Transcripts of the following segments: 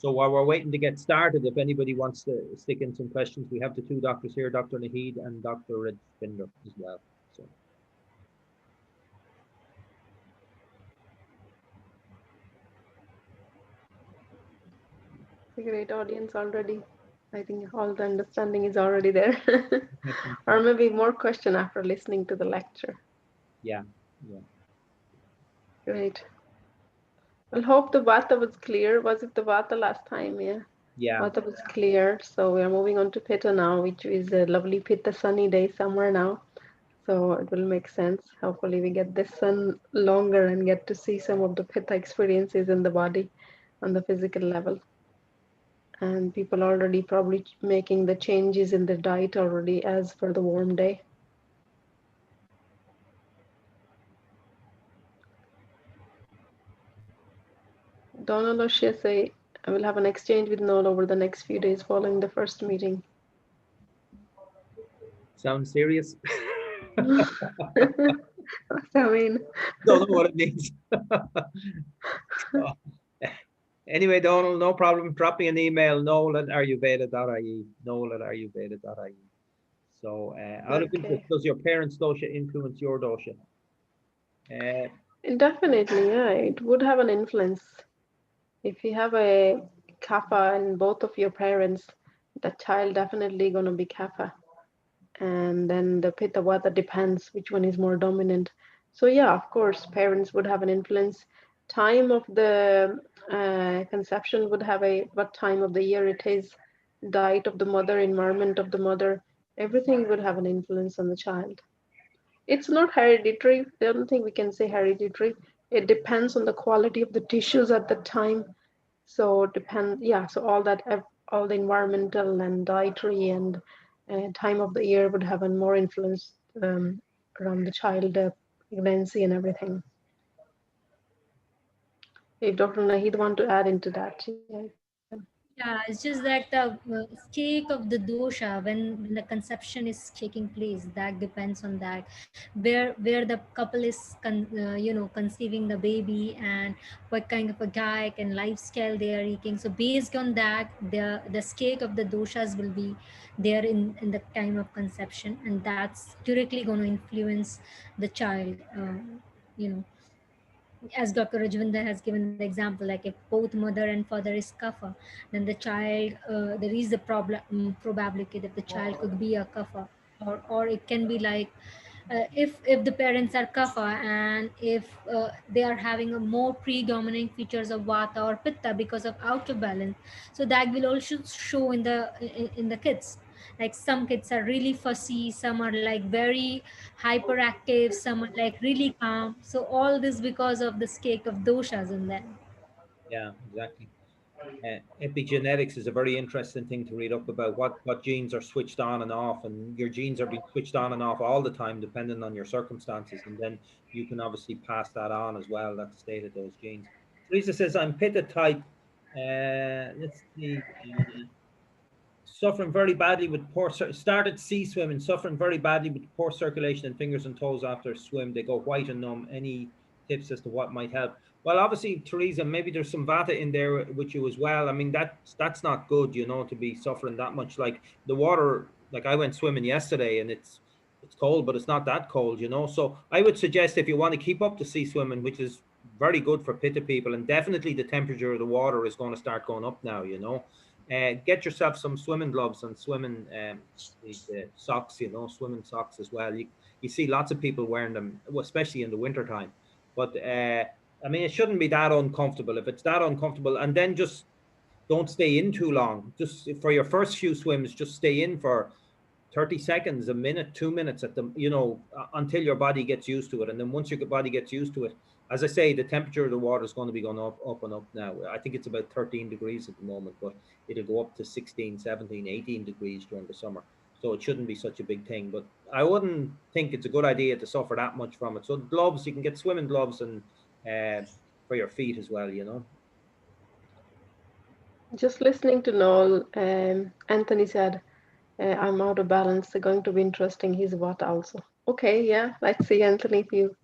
So while we're waiting to get started, if anybody wants to stick in some questions, we have the two doctors here, Dr. Naheed and Dr. Rajvinder as well. So. It's a great audience already. I think all the understanding is already there. Or maybe more question after listening to the lecture. Yeah, yeah. Great. Well, hope the Vata was clear. Was it the Vata last time? Yeah. Yeah. Vata was clear. So we are moving on to Pitta now, which is a lovely Pitta sunny day somewhere now. So it will make sense. Hopefully we get this sun longer and get to see some of the Pitta experiences in the body on the physical level. And people already probably making the changes in their diet already as per the warm day. Donald O'Shea say, I will have an exchange with Noel over the next few days following the first meeting. Sounds serious? I mean, Don't know what it means. Anyway, Donald, no problem. Drop me an email, noel@ayurveda.ie, noel@ayurveda.ie. So out of interest, okay. does your parents' dosha influence your dosha? Definitely, yeah, it would have an influence. If you have a kapha in both of your parents, the child definitely gonna be kapha. And then the pitta vata depends which one is more dominant. So yeah, of course, parents would have an influence. Time of the conception would have a what time of the year it is, diet of the mother, environment of the mother, everything would have an influence on the child. It's not hereditary. I don't think we can say hereditary. It depends on the quality of the tissues at the time. So depend, yeah. So all that, all the environmental and dietary and time of the year would have a more influence around the child pregnancy and everything. If Dr. Nahid want to add into that, yeah, you can. Yeah, it's just that the stake of the dosha when the conception is taking place, that depends on that, where the couple is conceiving the baby, and what kind of a diet and lifestyle they are eating. So based on that, the stake of the doshas will be there in the time of conception, and that's directly going to influence the child. You know, as Dr. Rajvinder has given the example, like if both mother and father is kapha, then the child, there is a probability that the child could be a kapha, or it can be like if the parents are kapha, and if they are having a more predominant features of vata or pitta because of out of balance, so that will also show in the kids. Like some kids are really fussy, some are like very hyperactive, some are like really calm. So all this because of the stake of doshas in them. Yeah, exactly. Epigenetics is a very interesting thing to read up about. What genes are switched on and off, and your genes are being switched on and off all the time, depending on your circumstances, and then you can obviously pass that on as well. That state of those genes. Teresa says, "I'm Pitta type. Let's see. Suffering very badly with started sea swimming, suffering very badly with poor circulation in fingers and toes after a swim. They go white and numb. Any tips as to what might help?" Well, obviously, Teresa, maybe there's some vata in there with you as well. I mean, that's not good, to be suffering that much. Like the water, like I went swimming yesterday, and it's cold, but it's not that cold. So I would suggest, if you want to keep up the sea swimming, which is very good for pitta people, and definitely the temperature of the water is going to start going up now. Get yourself some swimming gloves and swimming socks, swimming socks as well. You see lots of people wearing them, especially in the winter time. But I mean, it shouldn't be that uncomfortable. If it's that uncomfortable, and then just don't stay in too long. Just for your first few swims, just stay in for 30 seconds, a minute, 2 minutes at until your body gets used to it. And then once your body gets used to it, as I say, the temperature of the water is going to be going up and up now. I think it's about 13 degrees at the moment, but it'll go up to 16, 17, 18 degrees during the summer. So it shouldn't be such a big thing, but I wouldn't think it's a good idea to suffer that much from it. So gloves, you can get swimming gloves, and for your feet as well. Just listening to Noel, Anthony said, I'm out of balance. They're going to be interesting. He's what also? Okay, yeah. Let's see, Anthony, if you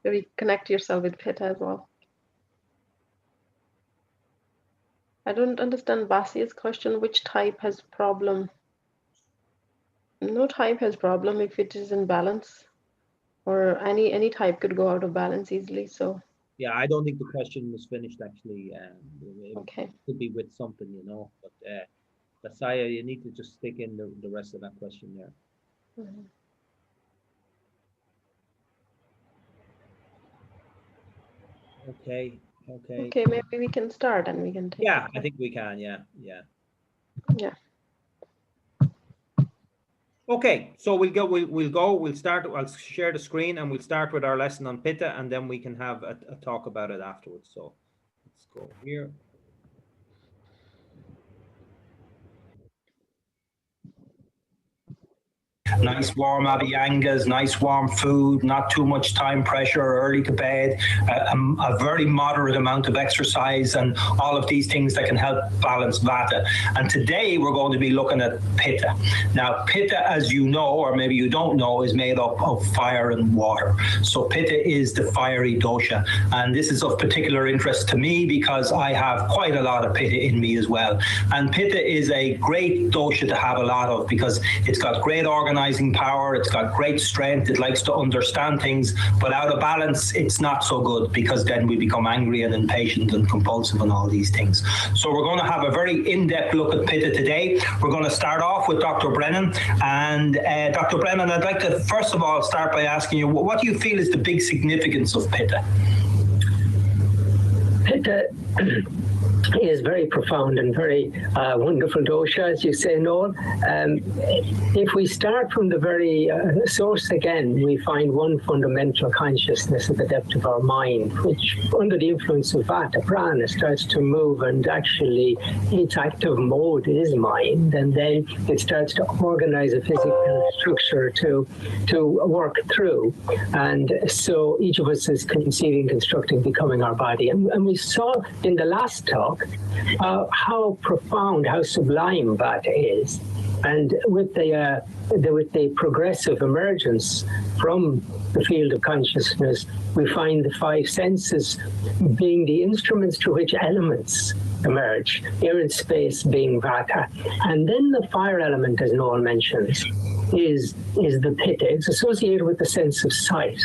reconnect yourself with Pitta as well. I don't understand Basia's question. Which type has problem? No type has problem if it is in balance, or any type could go out of balance easily. So Yeah, I don't think the question was finished actually. It okay. could be with something, but Basaya, you need to just stick in the rest of that question there. Mhm. Okay. Okay, maybe we can start and we can take. Yeah, I think we can. Yeah. Yeah. Okay, so we'll start. I'll share the screen and we'll start with our lesson on Pitta, and then we can have a talk about it afterwards. So let's go here. Nice warm abhyangas, nice warm food, not too much time pressure, early to bed, a very moderate amount of exercise, and all of these things that can help balance Vata. And today we're going to be looking at Pitta. Now, Pitta, as you know, or maybe you don't know, is made up of fire and water. So Pitta is the fiery dosha. And this is of particular interest to me because I have quite a lot of Pitta in me as well. And Pitta is a great dosha to have a lot of because it's got great organizing power, it's got great strength, it likes to understand things, but out of balance, it's not so good because then we become angry and impatient and compulsive and all these things. So we're going to have a very in-depth look at Pitta today. We're going to start off with Dr. Brennan. And Dr. Brennan, I'd like to first of all start by asking you, what do you feel is the big significance of Pitta? Pitta is very profound and very wonderful dosha, as you say, Noel. If we start from the very source again, we find one fundamental consciousness at the depth of our mind, which under the influence of Vata, prana, starts to move, and actually its active mode is mind, and then it starts to organize a physical structure to work through. And so each of us is conceiving, constructing, becoming our body. And we saw in the last talk how profound, how sublime Vata is. And with the progressive emergence from the field of consciousness, we find the five senses being the instruments through which elements emerge, air and space being Vata. And then the fire element, as Noel mentions, is the Pitta. It's associated with the sense of sight.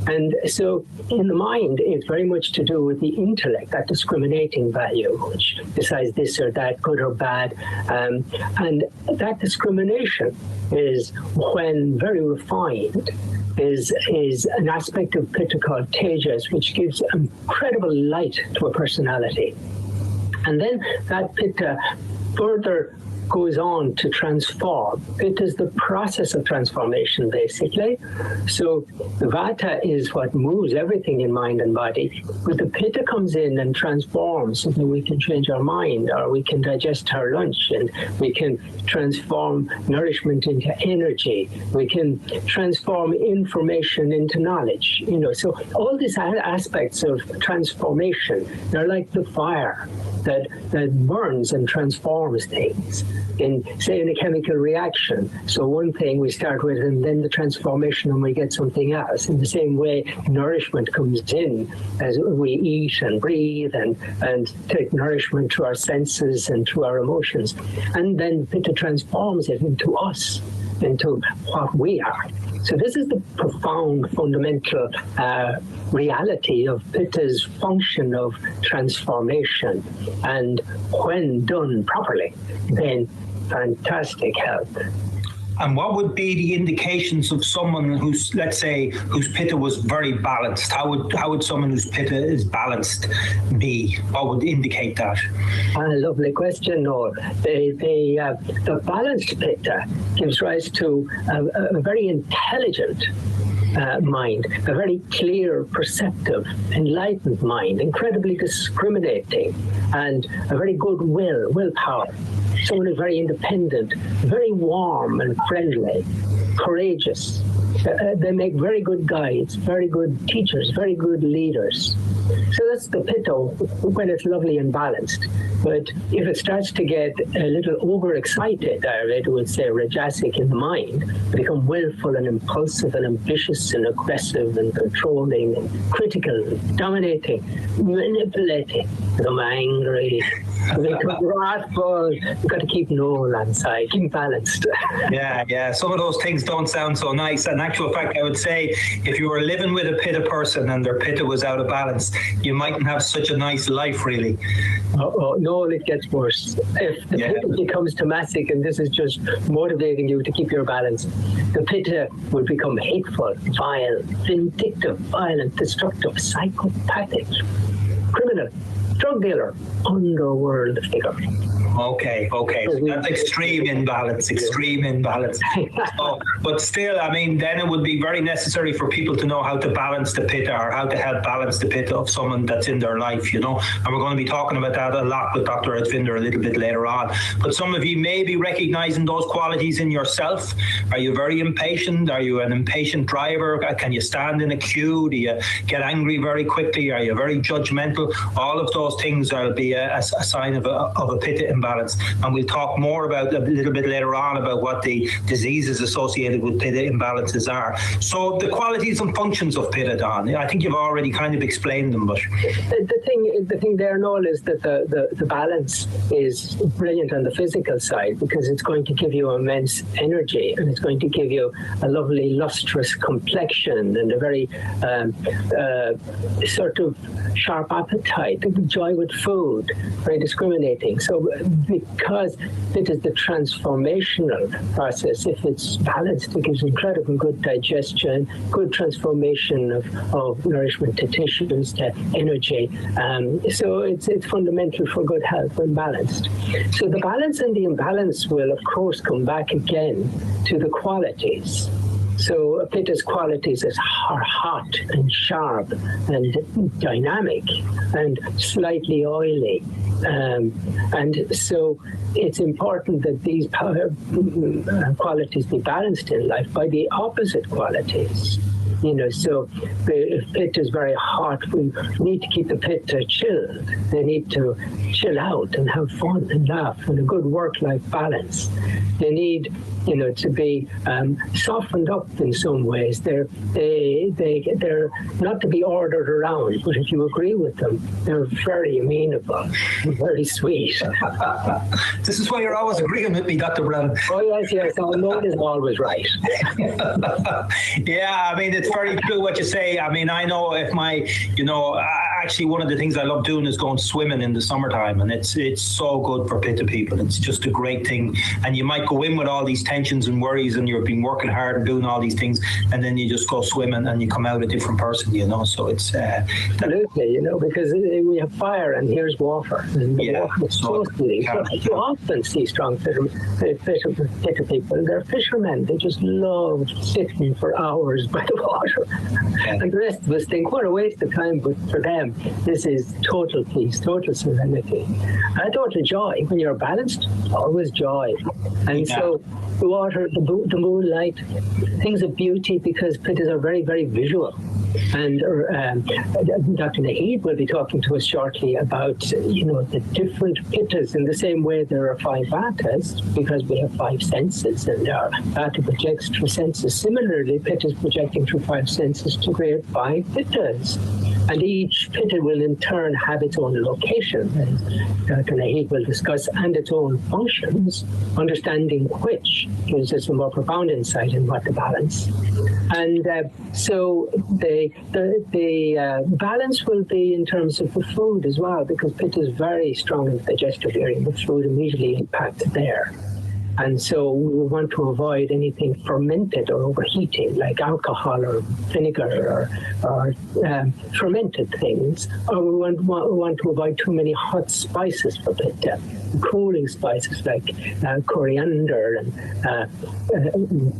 And so in the mind, it's very much to do with the intellect, that discriminating value, which decides this or that, good or bad. And that discrimination is, when very refined, is an aspect of Pitta called tejas, which gives incredible light to a personality. And then that Pitta further goes on to transform. It is the process of transformation, basically. So the Vata is what moves everything in mind and body, but the Pitta comes in and transforms so that we can change our mind, or we can digest our lunch, and we can transform nourishment into energy. We can transform information into knowledge. So all these aspects of transformation, they're like the fire that burns and transforms things in a chemical reaction. So one thing we start with, and then the transformation, and we get something else. In the same way, nourishment comes in as we eat and breathe and take nourishment to our senses and to our emotions. And then Pitta transforms it into us, into what we are. So this is the profound, fundamental reality of Pitta's function of transformation. And when done properly, then fantastic health. And what would be the indications of someone who's, let's say, whose Pitta was very balanced? How would someone whose Pitta is balanced be? What would indicate that? Lovely question, Noel. The balanced Pitta gives rise to a very intelligent mind, a very clear, perceptive, enlightened mind, incredibly discriminating, and a very good willpower. Someone who's very independent, very warm and friendly, courageous. They make very good guides, very good teachers, very good leaders. So that's the Pitta when it's lovely and balanced. But if it starts to get a little overexcited, Ayurveda would say rajasic in the mind, become willful and impulsive and ambitious and aggressive and controlling and critical, dominating, manipulating, become angry, They become wrathful. You've got to keep null on side, keep balanced. Yeah. Some of those things don't sound so nice. In actual fact, I would say if you were living with a Pitta person and their Pitta was out of balance, you mightn't have such a nice life, really. No, it gets worse. If the Pitta becomes tamasic, and this is just motivating you to keep your balance, the Pitta would become hateful, vile, vindictive, violent, destructive, psychopathic, criminal, drug dealer, underworld figure. Okay. So that's extreme imbalance. But still, I mean, then it would be very necessary for people to know how to balance the Pitta, or how to help balance the Pitta of someone that's in their life, And we're going to be talking about that a lot with Dr. Rajvinder a little bit later on. But some of you may be recognizing those qualities in yourself. Are you very impatient? Are you an impatient driver? Can you stand in a queue? Do you get angry very quickly? Are you very judgmental? All of those things will be a sign of a Pitta imbalance. And we'll talk more about a little bit later on about what the diseases associated with Pitta imbalances are. So the qualities and functions of Pitta, Don, I think you've already kind of explained them, but the thing there, Noel, is that the balance is brilliant on the physical side, because it's going to give you immense energy, and it's going to give you a lovely lustrous complexion and a very sort of sharp appetite, joy with food, very discriminating. So because it is the transformational process, if it's balanced, it gives incredibly good digestion, good transformation of nourishment to tissues, to energy. So it's fundamental for good health when balanced. So the balance and the imbalance will, of course, come back again to the qualities. So Pitta's qualities are hot and sharp and dynamic and slightly oily. And so it's important that these qualities be balanced in life by the opposite qualities. So if Pitta is very hot, we need to keep the Pitta chilled. They need to chill out and have fun and laugh, and a good work-life balance. They need, to be softened up in some ways. They're not to be ordered around, but if you agree with them, they're very amenable, very sweet. This is why you're always agreeing with me, Dr. Brown. Oh yes, our Lord is always right. Yeah, I mean, it's very true what you say. I mean, I know if actually one of the things I love doing is going swimming in the summertime, and it's so good for Pitta people. It's just a great thing. And you might go in with all these tensions and worries, and you've been working hard and doing all these things, and then you just go swimming and you come out a different person, So it's absolutely, because we have fire and here's water, and the water is so sweet. So you often see strong Pitta people. They're fishermen. They just love sitting for hours by the water. And the rest of us think, what a waste of time, but for them, this is total peace, total serenity, and total joy. When you're balanced, always joy. And so the water, the moonlight, things of beauty, because Pittas are very, very visual. And Dr. Naheed will be talking to us shortly about, the different Pittas. In the same way there are 5 Vatas, because we have 5 senses, and our Vata projects through senses. Similarly, Pittas projecting through 5 senses to create 5 Pittas. And each Pitta will in turn have its own location, as Dr. Naheed will discuss, and its own functions, understanding which gives us a more profound insight in what to balance. And so the balance will be in terms of the food as well, because Pitta is very strong in the digestive area. The food immediately impacts there. And so we want to avoid anything fermented or overheating, like alcohol or vinegar or fermented things. Or we want to avoid too many hot spices for Pitta. Cooling spices like coriander and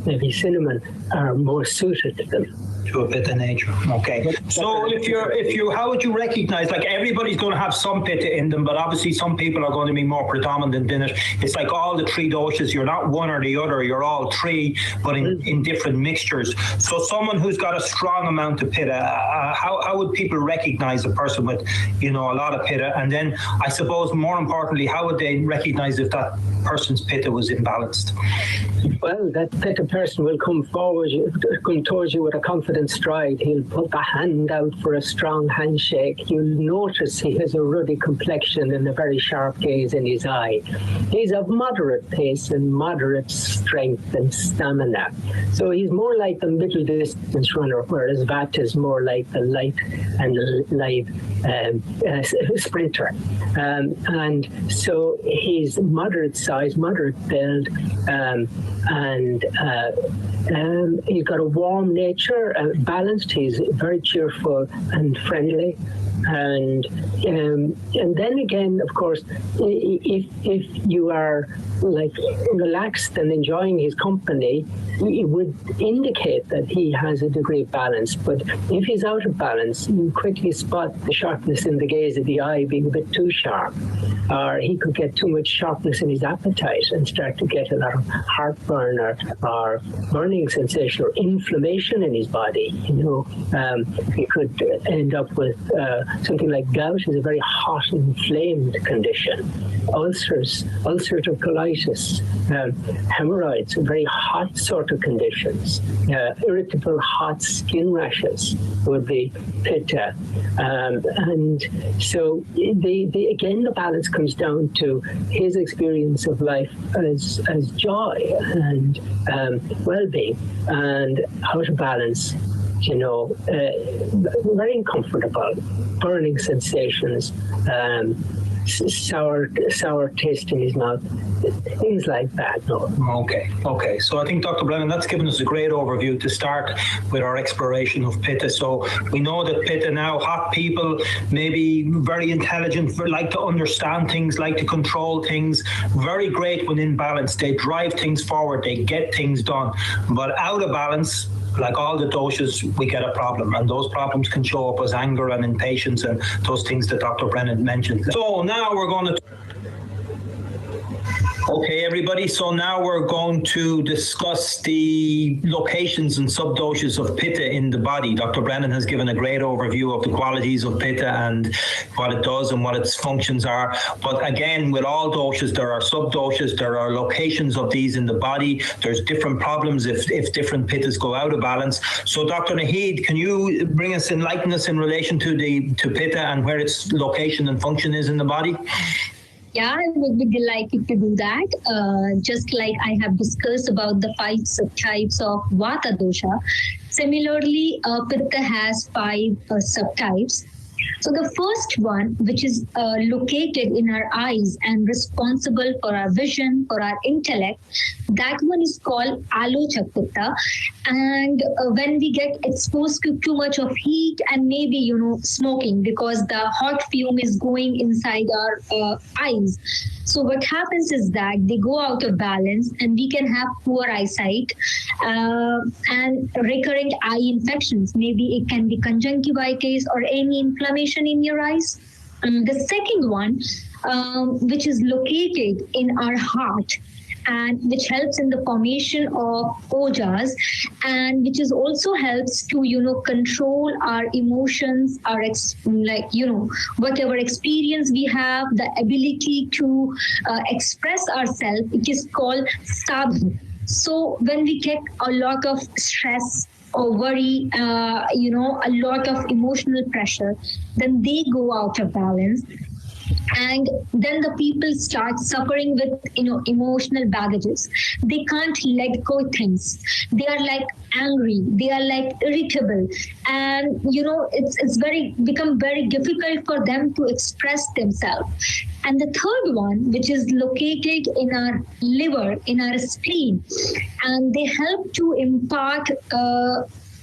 maybe cinnamon are more suited to them. To a Pitta nature. Okay. So if you, how would you recognize, like everybody's going to have some Pitta in them, but obviously some people are going to be more predominant in it. It's like all the 3 doshas, you're not one or the other, you're all 3, but in different mixtures. So someone who's got a strong amount of Pitta, how would people recognize a person with, a lot of Pitta? And then I suppose more importantly, how would they recognize if that person's Pitta was imbalanced? Well, that Pitta person will come towards you with a confident in stride, he'll put the hand out for a strong handshake. You'll notice he has a ruddy complexion and a very sharp gaze in his eye. He's of moderate pace and moderate strength and stamina. So he's more like the middle distance runner, whereas Vata is more like the light and live sprinter. And so he's moderate size, moderate build, and he's got a warm nature, balanced. He's very cheerful and friendly. And then again, of course, if you are like relaxed and enjoying his company, it would indicate that he has a degree of balance. But if he's out of balance, you quickly spot the sharpness in the gaze of the eye being a bit too sharp, or he could get too much sharpness in his appetite and start to get a lot of heartburn or burning sensation or inflammation in his body. He could end up with something like gout is a very hot, inflamed condition. Ulcers, ulcerative colitis, hemorrhoids, very hot sort of conditions. Irritable, hot skin rashes would be Pitta. And so, again, the balance comes down to his experience of life as joy and well-being, and out of balance, very uncomfortable, burning sensations, sour taste in his mouth, things like that. No. Okay. So I think, Dr. Brennan, that's given us a great overview to start with our exploration of Pitta. So we know that Pitta now, hot people, maybe very intelligent, like to understand things, like to control things, very great when in balance. They drive things forward, they get things done. But out of balance, like all the doshas, we get a problem, and those problems can show up as anger and impatience and those things that Dr. Brennan mentioned. So now we're going to... Okay, everybody, so now we're going to discuss the locations and subdoshas of Pitta in the body. Dr. Brennan has given a great overview of the qualities of Pitta and what it does and what its functions are. But again, with all doshas, there are subdoshas, there are locations of these in the body. There's different problems if different Pittas go out of balance. So Dr. Naheed, can you enlighten us in relation to Pitta and where its location and function is in the body? Yeah, I would be delighted to do that. Just like I have discussed about the 5 subtypes of Vata dosha, similarly, Pitta has 5 subtypes. So the first one, which is located in our eyes and responsible for our vision, for our intellect, that one is called Alochak Pitta. And when we get exposed to too much of heat and maybe, smoking, because the hot fume is going inside our eyes. So what happens is that they go out of balance and we can have poor eyesight and recurrent eye infections. Maybe it can be conjunctivitis or any inflammation in your eyes. The second one, which is located in our heart, and which helps in the formation of ojas, and which is also helps to control our emotions, our whatever experience we have, the ability to express ourselves. It is called sadhu. So when we get a lot of stress or worry, a lot of emotional pressure, then they go out of balance. And then the people start suffering with, emotional baggages. They can't let go things. They are like angry. They are like irritable. And, it's become very difficult for them to express themselves. And the third one, which is located in our liver, in our spleen, and they help to impart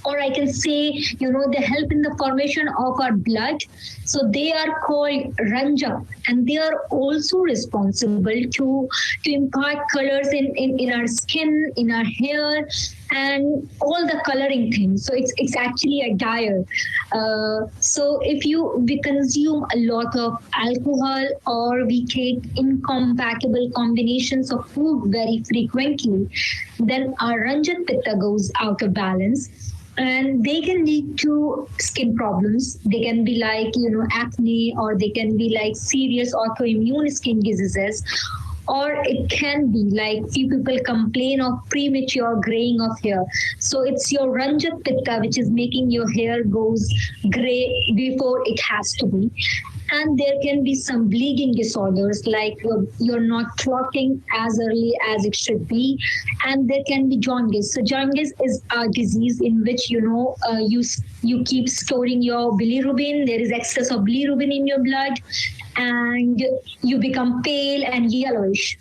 or I can say, they help in the formation of our blood. So they are called Ranjak, and they are also responsible to impart colors in our skin, in our hair, and all the coloring things. So it's actually a dyer. So if we consume a lot of alcohol, or we take incompatible combinations of food very frequently, then our Ranjak Pitta goes out of balance. And they can lead to skin problems. They can be like, acne, or they can be like serious autoimmune skin diseases, or it can be like few people complain of premature graying of hair. So it's your Ranjak Pitta which is making your hair goes gray before it has to be. And there can be some bleeding disorders like you're not clotting as early as it should be, and there can be jaundice. So jaundice is a disease in which you keep storing your bilirubin. There is excess of bilirubin in your blood, and you become pale and yellowish.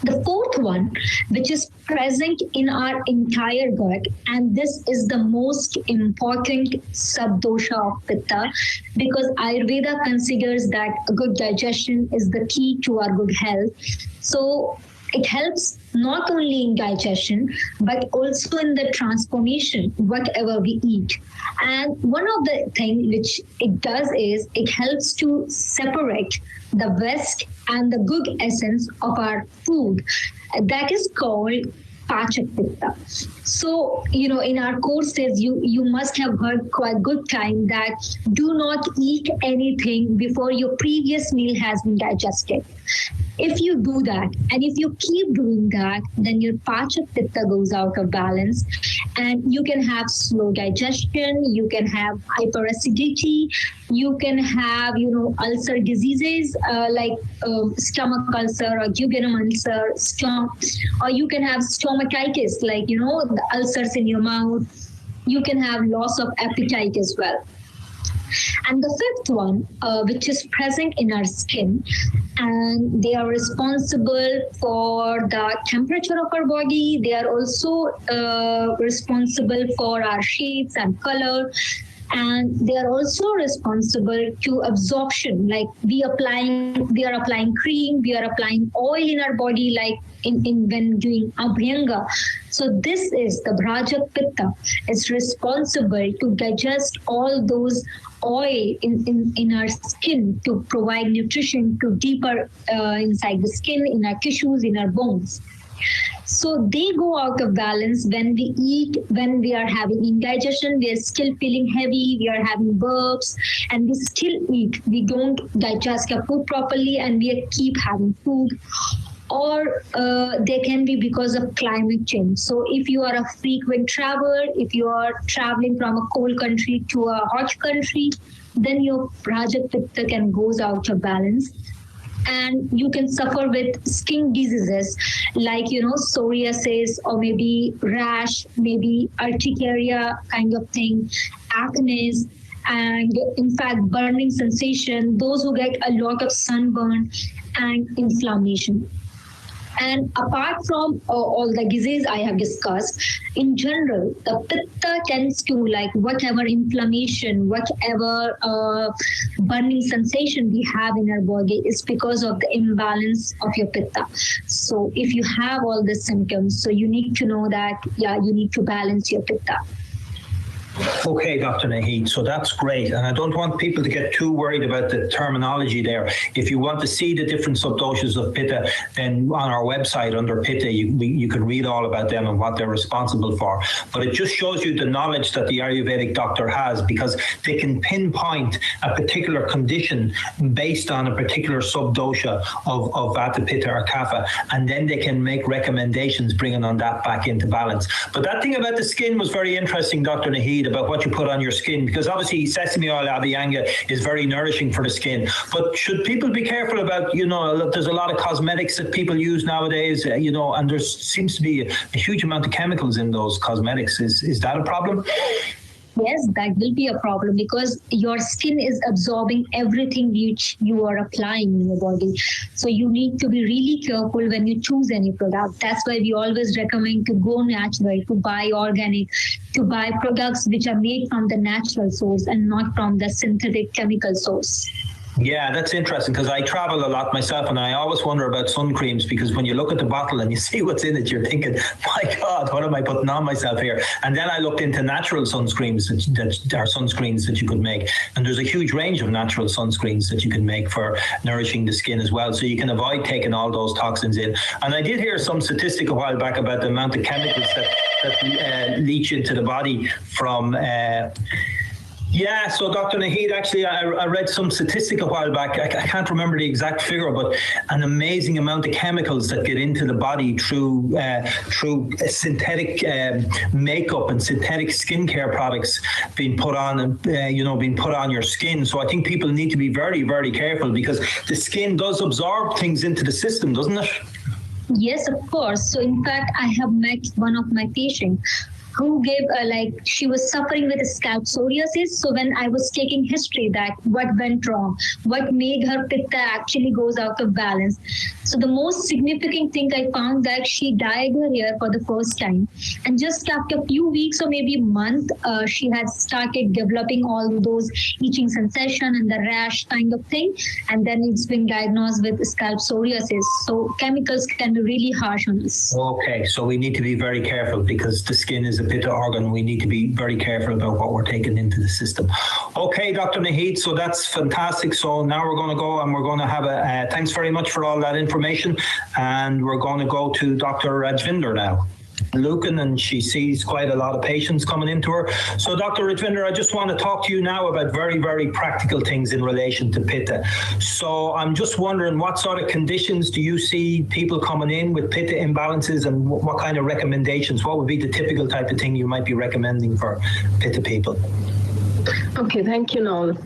The fourth one, which is present in our entire gut, and this is the most important subdosha of Pitta, because Ayurveda considers that good digestion is the key to our good health. So it helps not only in digestion, but also in the transformation, whatever we eat. And one of the things which it does is it helps to separate the waste and the good essence of our food. That is called Pachak Pitta. So, in our courses, you must have heard quite good time that do not eat anything before your previous meal has been digested. If you do that, and if you keep doing that, then your Pachak Pitta goes out of balance, and you can have slow digestion, you can have hyperacidity, you can have, ulcer diseases like stomach ulcer or duodenum ulcer, or you can have stomatitis, like, the ulcers in your mouth. You can have loss of appetite as well. And the fifth one, which is present in our skin, and they are responsible for the temperature of our body. They are also responsible for our shapes and color. And they are also responsible to absorption, like we are applying cream, we are applying oil in our body, like in when doing abhyanga. So this is the Rajak Pitta. It's responsible to digest all those oil in our skin to provide nutrition to deeper inside the skin, in our tissues, in our bones. So they go out of balance when we eat, when we are having indigestion, we are still feeling heavy, we are having burps, and we still eat. We don't digest our food properly, and we keep having food. Or they can be because of climate change. So if you are a frequent traveler, if you are traveling from a cold country to a hot country, then your Rajak Pitta can goes out of balance. And you can suffer with skin diseases like, psoriasis, or maybe rash, maybe urticaria kind of thing, acne, and in fact, burning sensation, those who get a lot of sunburn and inflammation. And apart from all the disease I have discussed, in general, the Pitta tends to, like, whatever inflammation, whatever burning sensation we have in our body is because of the imbalance of your Pitta. So if you have all the symptoms, so you need to know that, you need to balance your Pitta. Okay, Dr. Naheed, so that's great. And I don't want people to get too worried about the terminology there. If you want to see the different subdoshas of Pitta, then on our website under Pitta, you can read all about them and what they're responsible for. But it just shows you the knowledge that the Ayurvedic doctor has, because they can pinpoint a particular condition based on a particular subdosha of Vata, Pitta, or Kapha, and then they can make recommendations bringing on that back into balance. But that thing about the skin was very interesting, Dr. Naheed, about what you put on your skin, because obviously sesame oil abhyanga is very nourishing for the skin. But should people be careful about, there's a lot of cosmetics that people use nowadays, and there seems to be a huge amount of chemicals in those cosmetics. Is that a problem? Yes, that will be a problem, because your skin is absorbing everything which you are applying in your body. So you need to be really careful when you choose any product. That's why we always recommend to go natural, to buy organic, to buy products which are made from the natural source and not from the synthetic chemical source. Yeah, that's interesting, because I travel a lot myself, and I always wonder about sun creams, because when you look at the bottle and you see what's in it, you're thinking, my God, what am I putting on myself here? And then I looked into natural sunscreens that are sunscreens that you could make. And there's a huge range of natural sunscreens that you can make for nourishing the skin as well. So you can avoid taking all those toxins in. And I did hear some statistic a while back about the amount of chemicals that leach into the body from Yeah, so Dr. Naheed, actually, I read some statistic a while back. I can't remember the exact figure, but an amazing amount of chemicals that get into the body through synthetic makeup and synthetic skincare products being put on, and being put on your skin. So I think people need to be very, very careful, because the skin does absorb things into the system, doesn't it? Yes, of course. So in fact, I have met one of my patients who gave she was suffering with scalp psoriasis. So when I was taking history that what went wrong, what made her pitta actually goes out of balance. So the most significant thing I found that she dyed her hair for the first time, and just after a few weeks or maybe a month, she had started developing all those itching sensation and the rash kind of thing, and then it's been diagnosed with scalp psoriasis. So chemicals can be really harsh on us. Okay, so we need to be very careful, because the skin is a pitta organ. We need to be very careful about what we're taking into the system. Okay, Dr. Naheed, so that's fantastic. So now we're going to go and we're going to have thanks very much for all that information, and we're going to go to Dr. Rajvinder now. Lucan, and she sees quite a lot of patients coming into her. So Dr. Rajvinder, I just want to talk to you now about very, very practical things in relation to pitta. So I'm just wondering, what sort of conditions do you see people coming in with pitta imbalances, and what kind of recommendations? What would be the typical type of thing you might be recommending for pitta people? Okay, thank you, Noel.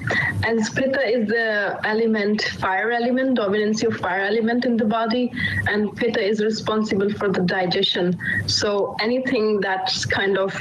As Pitta is the element, fire element, dominancy of fire element in the body, and Pitta is responsible for the digestion. So anything that's kind of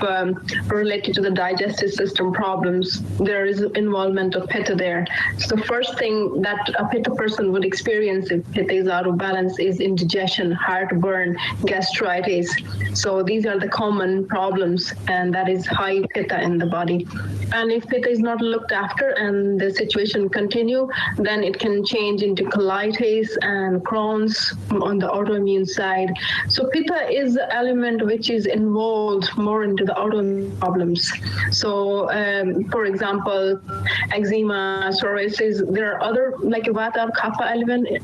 related to the digestive system problems, there is involvement of Pitta there. So the first thing that a Pitta person would experience if Pitta is out of balance is indigestion, heartburn, gastritis. So these are the common problems, and that is high Pitta in the body. And if Pitta is not looked after and the situation continue, then it can change into colitis and Crohn's on the autoimmune side. So Pitta is the element which is involved more into the autoimmune problems. So for example, eczema, psoriasis, there are other like Vata, Kapha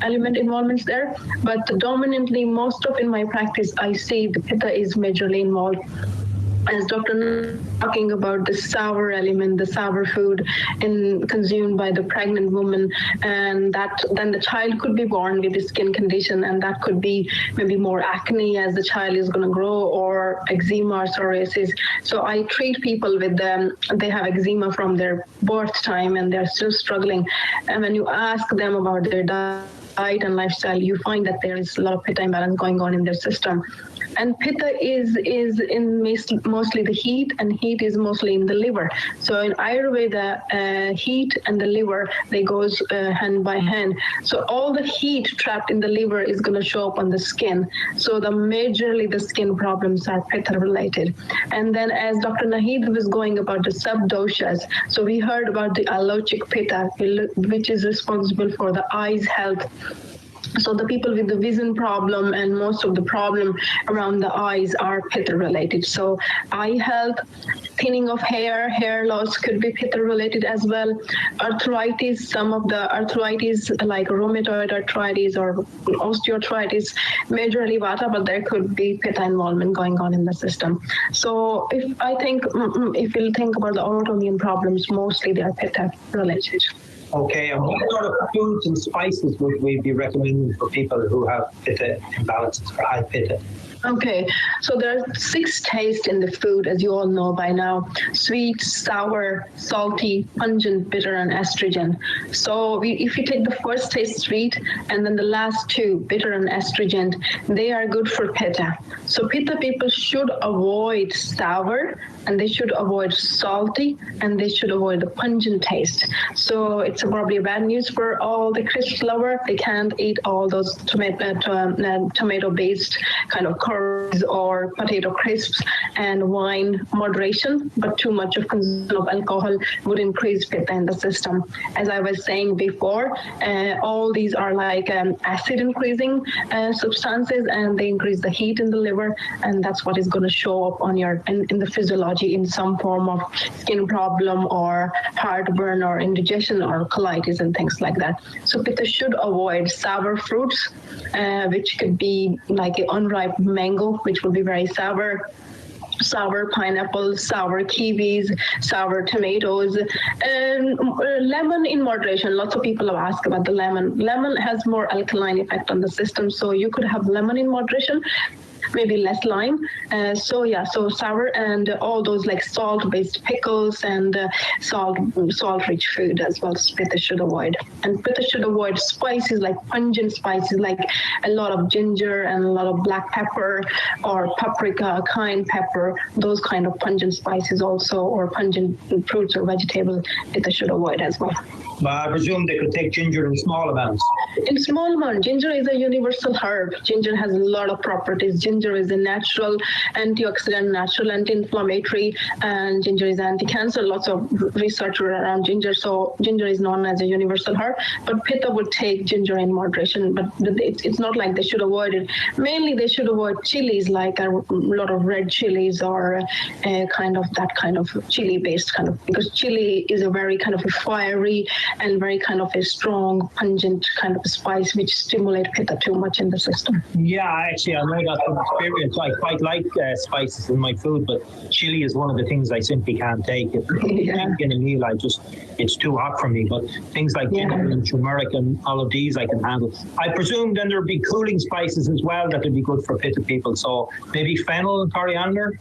element involvements there, but dominantly most of in my practice, I see the Pitta is majorly involved. As Dr. talking about the sour element, the sour food consumed by the pregnant woman, and that then the child could be born with a skin condition, and that could be maybe more acne as the child is going to grow, or eczema or psoriasis. So I treat people with them, they have eczema from their birth time and they're still struggling. And when you ask them about their diet and lifestyle, you find that there is a lot of Pitta imbalance going on in their system. And Pitta is in mostly the heat, and heat is mostly in the liver. So in Ayurveda, heat and the liver, they goes hand by hand. So all the heat trapped in the liver is going to show up on the skin. So majorly the skin problems are Pitta related. And then as Dr. Naheed was going about the subdoces, so we heard about the alochic Pitta, which is responsible for the eyes health. So the people with the vision problem and most of the problem around the eyes are Pitta related. So eye health, thinning of hair loss could be Pitta related as well. Arthritis, some of the arthritis like rheumatoid arthritis or osteoarthritis, majorly Vata, but there could be Pitta involvement going on in the system. So if you think about the autoimmune problems, mostly they are Pitta related. Okay, and what sort of foods and spices would we be recommending for people who have Pitta imbalances, for high Pitta? Okay, so there are 6 tastes in the food, as you all know by now: sweet, sour, salty, pungent, bitter, and astringent. So if you take the first taste, sweet, and then the last 2, bitter and astringent, they are good for Pitta. So Pitta people should avoid sour, and they should avoid salty, and they should avoid the pungent taste. So it's probably bad news for all the crisp lover. They can't eat all those tomato-based kind of curries or potato crisps, and wine moderation, but too much of consumption of alcohol would increase Pitta in the system. As I was saying before, all these are like acid increasing substances, and they increase the heat in the liver, and that's what is going to show up on your in the physiology in some form of skin problem or heartburn or indigestion or colitis and things like that. So Pitta should avoid sour fruits, which could be like an unripe mango, which will be very sour, sour pineapples, sour kiwis, sour tomatoes, and lemon in moderation. Lots of people have asked about the lemon. Lemon has more alkaline effect on the system, so you could have lemon in moderation. Maybe less lime. So sour and all those like salt-based pickles and salt-rich food as well. Pitta should avoid. And Pitta should avoid spices, like pungent spices, like a lot of ginger and a lot of black pepper or paprika, cayenne pepper, those kind of pungent spices also, or pungent fruits or vegetables. Pitta should avoid as well. But I presume they could take ginger in small amounts. In small amount, ginger is a universal herb. Ginger has a lot of properties. Ginger is a natural antioxidant, natural anti-inflammatory, and ginger is anti-cancer. Lots of research around ginger, so ginger is known as a universal herb. But Pitta would take ginger in moderation, but it's not like they should avoid it. Mainly, they should avoid chilies, like a lot of red chilies or kind of chili-based kind of, because chili is a very kind of a fiery and very kind of a strong, pungent kind of spice which stimulate Pitta too much in the system. Yeah, actually, I know that from experience. I quite like spices in my food, but chili is one of the things I simply can't take. If in a meal, it's too hot for me. But things like ginger and turmeric and all of these I can handle. I presume then there'd be cooling spices as well that would be good for Pitta people. So maybe fennel and coriander.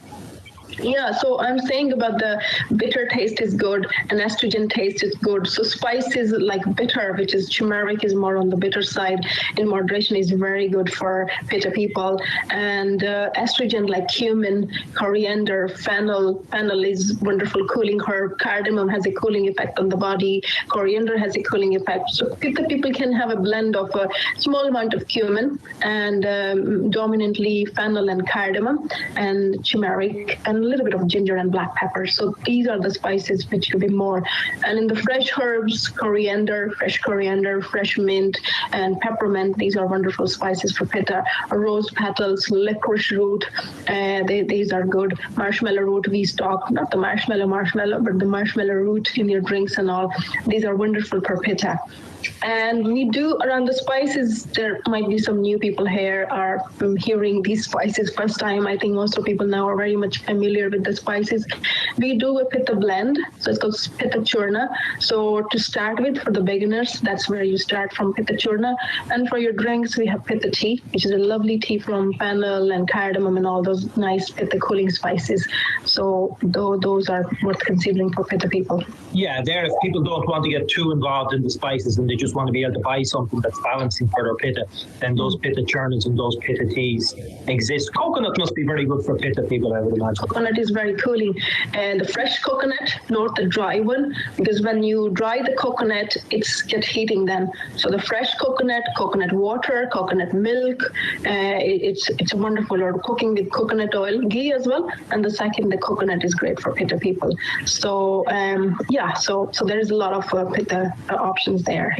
Yeah, so I'm saying about the bitter taste is good and estrogen taste is good. So spices like bitter, which is turmeric, is more on the bitter side. In moderation is very good for Pitta people. And estrogen like cumin, coriander, fennel. Fennel is wonderful cooling herb. Cardamom has a cooling effect on the body. Coriander has a cooling effect. So Pitta people can have a blend of a small amount of cumin and dominantly fennel and cardamom and turmeric and a little bit of ginger and black pepper. So these are the spices which could be more. And in the fresh herbs, fresh coriander, fresh mint, and peppermint, these are wonderful spices for Pitta. Rose petals, licorice root, these are good. Marshmallow root, we stock, not the marshmallow, but the marshmallow root in your drinks and all. These are wonderful for Pitta. And we do around the spices, there might be some new people here are hearing these spices first time. I think most of people now are very much familiar with the spices. We do a Pitta blend, so it's called Pitta Churna. So to start with, for the beginners, that's where you start from Pitta Churna. And for your drinks, we have Pitta tea, which is a lovely tea from fennel and cardamom and all those nice Pitta cooling spices. So those are worth considering for Pitta people. Yeah, if people don't want to get too involved in the spices and they just want to be able to buy something that's balancing for their Pitta, then those Pitta churnas and those Pitta teas exist. Coconut must be very good for Pitta people, I would imagine. Coconut is very cooling. And the fresh coconut, not the dry one, because when you dry the coconut, it's get heating then. So the fresh coconut water, coconut milk, it's wonderful. Or cooking with coconut oil, ghee as well. And the second, the coconut is great for Pitta people. So so there is a lot of Pitta options there.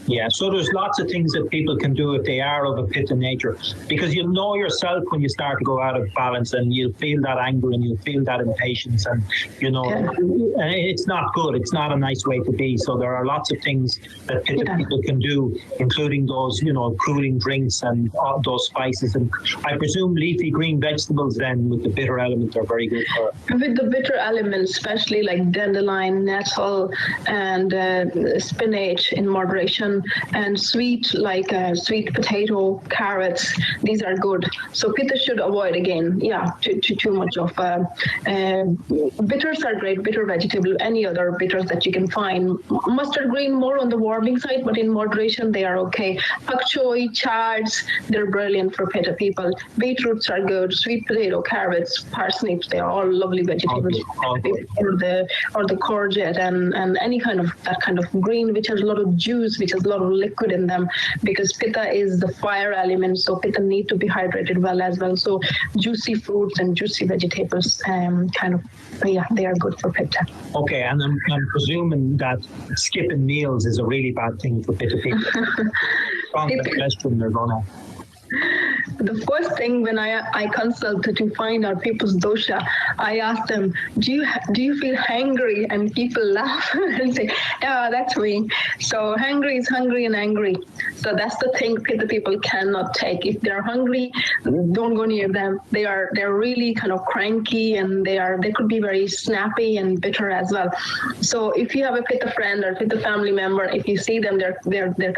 Yeah, so there's lots of things that people can do if they are of a Pitta nature, because you'll know yourself when you start to go out of balance, and you'll feel that anger and you'll feel that impatience, and it's not good. It's not a nice way to be. So there are lots of things that Pitta people can do, including those, cooling drinks and all those spices. And I presume leafy green vegetables then with the bitter element are very good for it. With the bitter elements, especially like dandelion, nettle, and spinach in moderation, and sweet like sweet potato, carrots, these are good. So Pitta should avoid again, too much of bitters are great, bitter vegetable, any other bitters that you can find. Mustard green more on the warming side, but in moderation they are okay. Pak choy, chards, they're brilliant for Pitta people. Beetroots are good, sweet potato, carrots, parsnips, they are all lovely vegetables. Or the courgette and any kind of that kind of green which has a lot of juice, which has a lot of liquid in them, because Pitta is the fire element, so Pitta need to be hydrated well as well. So juicy fruits and juicy vegetables they are good for Pitta. Okay, and I'm presuming that skipping meals is a really bad thing for Pitta people. Strong digestion they're gonna. The first thing when I consult to find out people's dosha, I ask them, do you feel hangry? And people laugh and say, yeah, that's me. So hangry is hungry and angry. So that's the thing the people cannot take. If they're hungry, don't go near them. They're really kind of cranky, and they could be very snappy and bitter as well. So if you have a Pitta friend or Pitta family member, if you see them, they're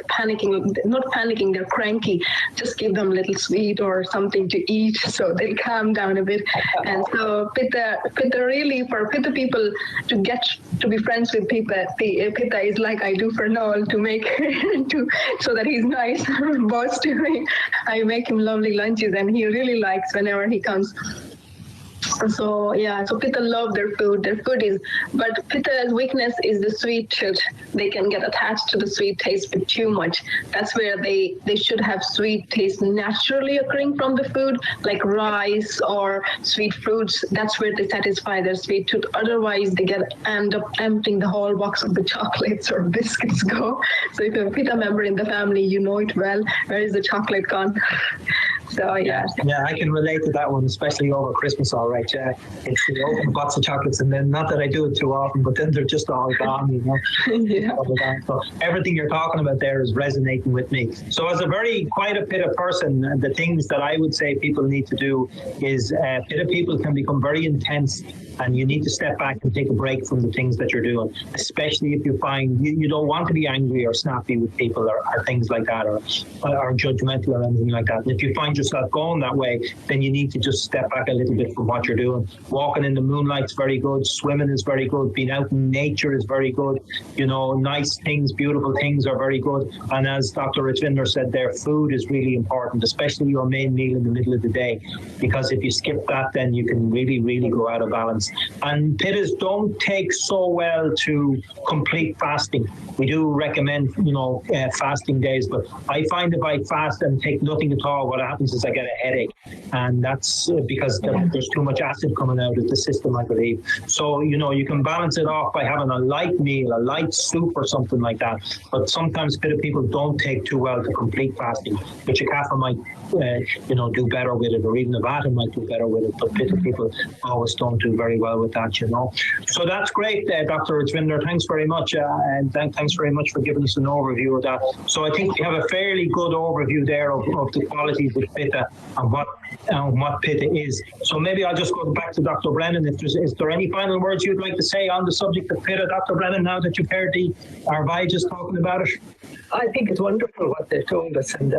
panicking, not panicking, they're cranky, just give them a little sweet or something to eat so they'll calm down a bit. And so Pitta really, for Pitta people to get to be friends with Pitta is like I do for Noel to make so that he's nice boss to me. I make him lovely lunches and he really likes whenever he comes. So yeah, so Pitta love their food. Their food is, but Pitta's weakness is the sweet tooth. They can get attached to the sweet taste but too much. That's where they should have sweet taste naturally occurring from the food, like rice or sweet fruits. That's where they satisfy their sweet tooth. Otherwise, they end up emptying the whole box of the chocolates or biscuits go. So if you're a Pitta member in the family, you know it well. Where is the chocolate gone? So yeah. Yeah, I can relate to that one, especially over Christmas. All right, yeah, it's the open box of chocolates, and then not that I do it too often, but then they're just all gone. You know. Yeah. So everything you're talking about there is resonating with me. So as quite a Pitta person, the things that I would say people need to do is Pitta people can become very intense. And you need to step back and take a break from the things that you're doing, especially if you find you don't want to be angry or snappy with people or things like that, or judgmental or anything like that. And if you find yourself going that way, then you need to just step back a little bit from what you're doing. Walking in the moonlight's very good. Swimming is very good. Being out in nature is very good. You know, nice things, beautiful things are very good. And as Dr. Rajvinder said there, food is really important, especially your main meal in the middle of the day, because if you skip that, then you can really, really go out of balance. And Pittas don't take so well to complete fasting. We do recommend, fasting days, but I find if I fast and take nothing at all, what happens is I get a headache, and that's because there's too much acid coming out of the system, I believe. So, you can balance it off by having a light meal, a light soup or something like that. But sometimes Pitta people don't take too well to complete fasting, which a Kapha might, do better with it, or even a Vata might do better with it. But Pitta people always don't do very well with that, So that's great, Dr. Rajvinder. Thanks very much, and thanks very much for giving us an overview of that. So I think we have a fairly good overview there of the qualities of Pitta and what Pitta is. So maybe I'll just go back to Dr. Brennan. Is there any final words you'd like to say on the subject of Pitta, Dr. Brennan, now that you've heard our just talking about it? I think it's wonderful what they've told us, and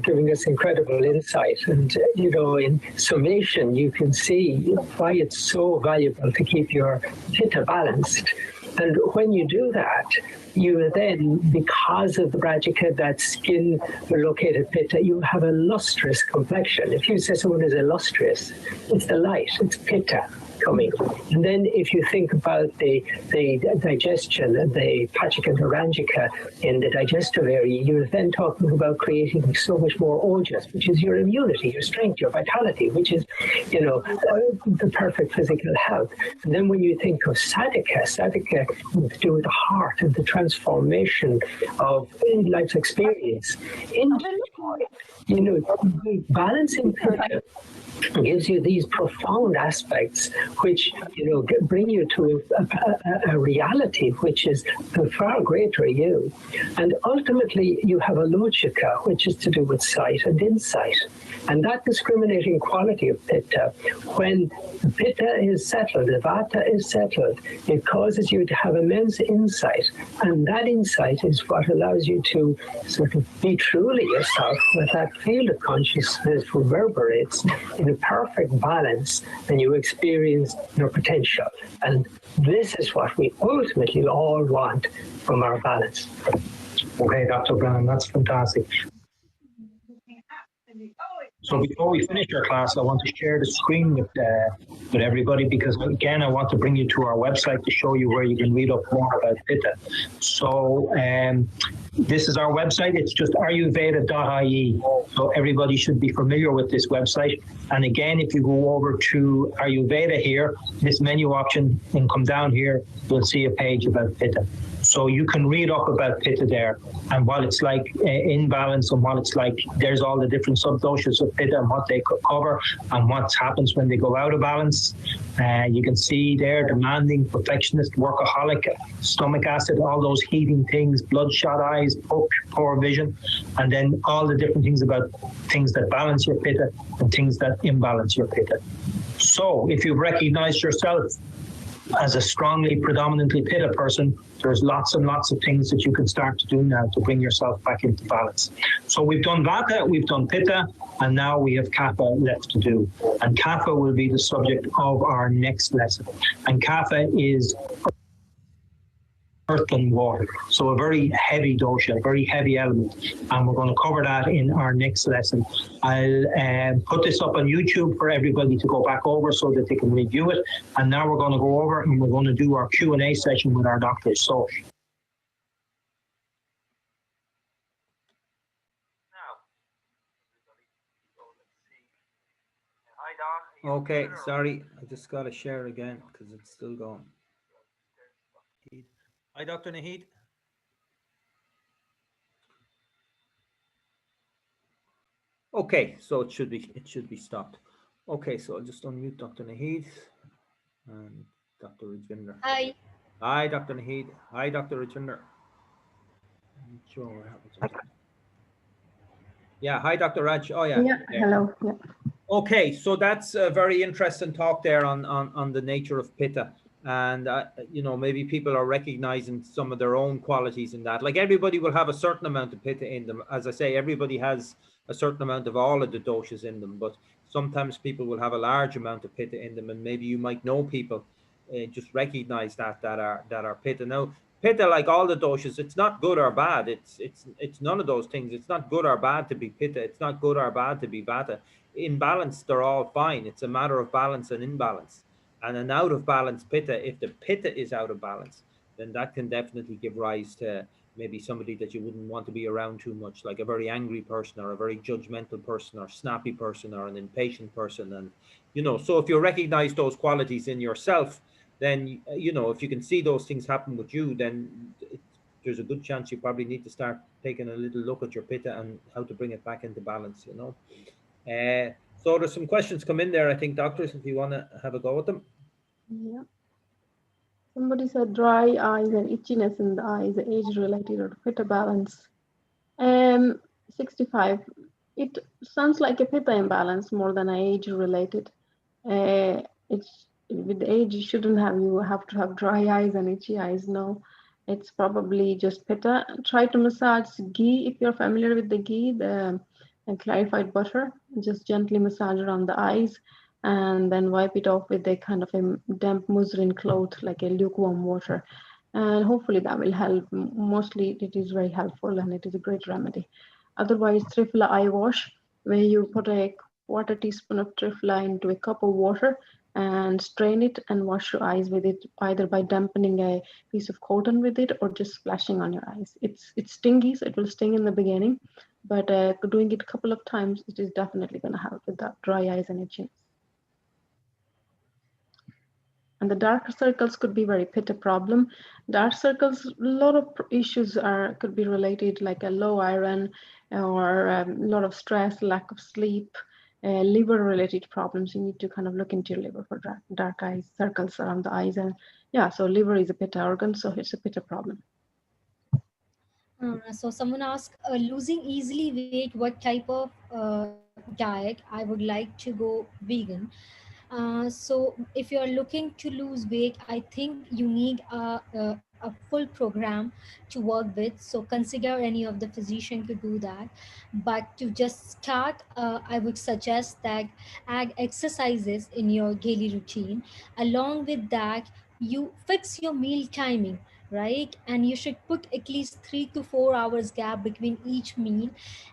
giving us incredible insight. And in summation, you can see why it's so valuable to keep your Pitta balanced. And when you do that, you then, because of the Brajika, that skin-located Pitta, you have a lustrous complexion. If you say someone is illustrious, it's the light, it's Pitta coming. And then if you think about the digestion, the Pachika and the Ranjika in the digestive area, you're then talking about creating so much more ojas, which is your immunity, your strength, your vitality, which is, the perfect physical health. And then when you think of Sadhika to do with the heart and the transformation of life's experience balancing Pitta gives you these profound aspects which bring you to a reality which is a far greater you. And ultimately you have a Lochika, which is to do with sight and insight. And that discriminating quality of Pitta, when Pitta is settled, the Vata is settled, it causes you to have immense insight. And that insight is what allows you to sort of be truly yourself, when that field of consciousness reverberates in a perfect balance, and you experience your potential. And this is what we ultimately all want from our balance. Okay, Dr. Brennan, that's fantastic. So before we finish our class, I want to share the screen with everybody, because again, I want to bring you to our website to show you where you can read up more about Pitta. So this is our website. It's just Ayurveda.ie. So everybody should be familiar with this website. And again, if you go over to Ayurveda here, this menu option, and come down here, you'll see a page about Pitta. So you can read up about Pitta there and what it's like in balance and what it's like. There's all the different subdoces of Pitta and what they cover and what happens when they go out of balance. You can see there demanding, perfectionist, workaholic, stomach acid, all those heating things, bloodshot eyes, poor vision, and then all the different things about things that balance your Pitta and things that imbalance your Pitta. So if you've recognized yourself as a strongly, predominantly Pitta person, there's lots and lots of things that you can start to do now to bring yourself back into balance. So we've done Vata, we've done Pitta, and now we have Kapha left to do. And Kapha will be the subject of our next lesson. And Kapha is earth and water, so a very heavy dosha, a very heavy element, and we're going to cover that in our next lesson. I'll put this up on YouTube for everybody to go back over so that they can review it, and now we're going to go over and we're going to do our Q&A session with our doctors. So Okay, sorry, I just got to share again because it's still going. Hi, Dr. Naheed. Okay, so it should be stopped. Okay, so I'll just unmute Dr. Naheed and Dr. Rajvinder. Hi. Hi, Dr. Naheed. Hi, Dr. Rajvinder. I'm not sure what happened. Yeah, hi, Dr. Raj. Oh, yeah. Yeah, hello. Yeah. Okay, so that's a very interesting talk there on the nature of Pitta. And, you know, maybe people are recognizing some of their own qualities in that. Like everybody will have a certain amount of Pitta in them. As I say, everybody has a certain amount of all of the doshas in them, but sometimes people will have a large amount of Pitta in them, and maybe you might know people just recognize that are Pitta. Now, Pitta, like all the doshas, it's not good or bad. It's none of those things. It's not good or bad to be Pitta. It's not good or bad to be Vata. In balance, they're all fine. It's a matter of balance and imbalance. And an out of balance Pitta, if the Pitta is out of balance, then that can definitely give rise to maybe somebody that you wouldn't want to be around too much, like a very angry person or a very judgmental person or snappy person or an impatient person. And, you know, so if you recognize those qualities in yourself, then, you know, if you can see those things happen with you, then there's a good chance you probably need to start taking a little look at your Pitta and how to bring it back into balance, you know. So there's some questions come in there, I think, doctors, if you want to have a go at them. Yeah. Somebody said dry eyes and itchiness in the eyes, age related or Pitta balance. 65. It sounds like a Pitta imbalance more than age related. It's with age you shouldn't have to have dry eyes and itchy eyes. No, it's probably just Pitta. Try to massage ghee if you're familiar with the ghee, the clarified butter. Just gently massage around the eyes and then wipe it off with a kind of a damp muslin cloth, like a lukewarm water. And hopefully that will help. Mostly it is very helpful and it is a great remedy. Otherwise, Triphala eye wash, where you put a quarter teaspoon of Triphala into a cup of water and strain it and wash your eyes with it, either by dampening a piece of cotton with it or just splashing on your eyes. It's stingy, so it will sting in the beginning, but doing it a couple of times, it is definitely going to help with that dry eyes and itchiness. And the dark circles could be very Pitta problem. Dark circles, a lot of issues could be related, like a low iron or a lot of stress, lack of sleep, liver related problems. You need to kind of look into your liver for dark eyes, circles around the eyes. And yeah, so liver is a Pitta organ, so it's a Pitta problem. So someone asked, losing easily weight, what type of diet? I would like to go vegan. So if you're looking to lose weight, I think you need a full program to work with. So consider any of the physician to do that. But to just start, I would suggest that add exercises in your daily routine. Along with that, you fix your meal timing, right? And you should put at least 3 to 4 hours gap between each meal,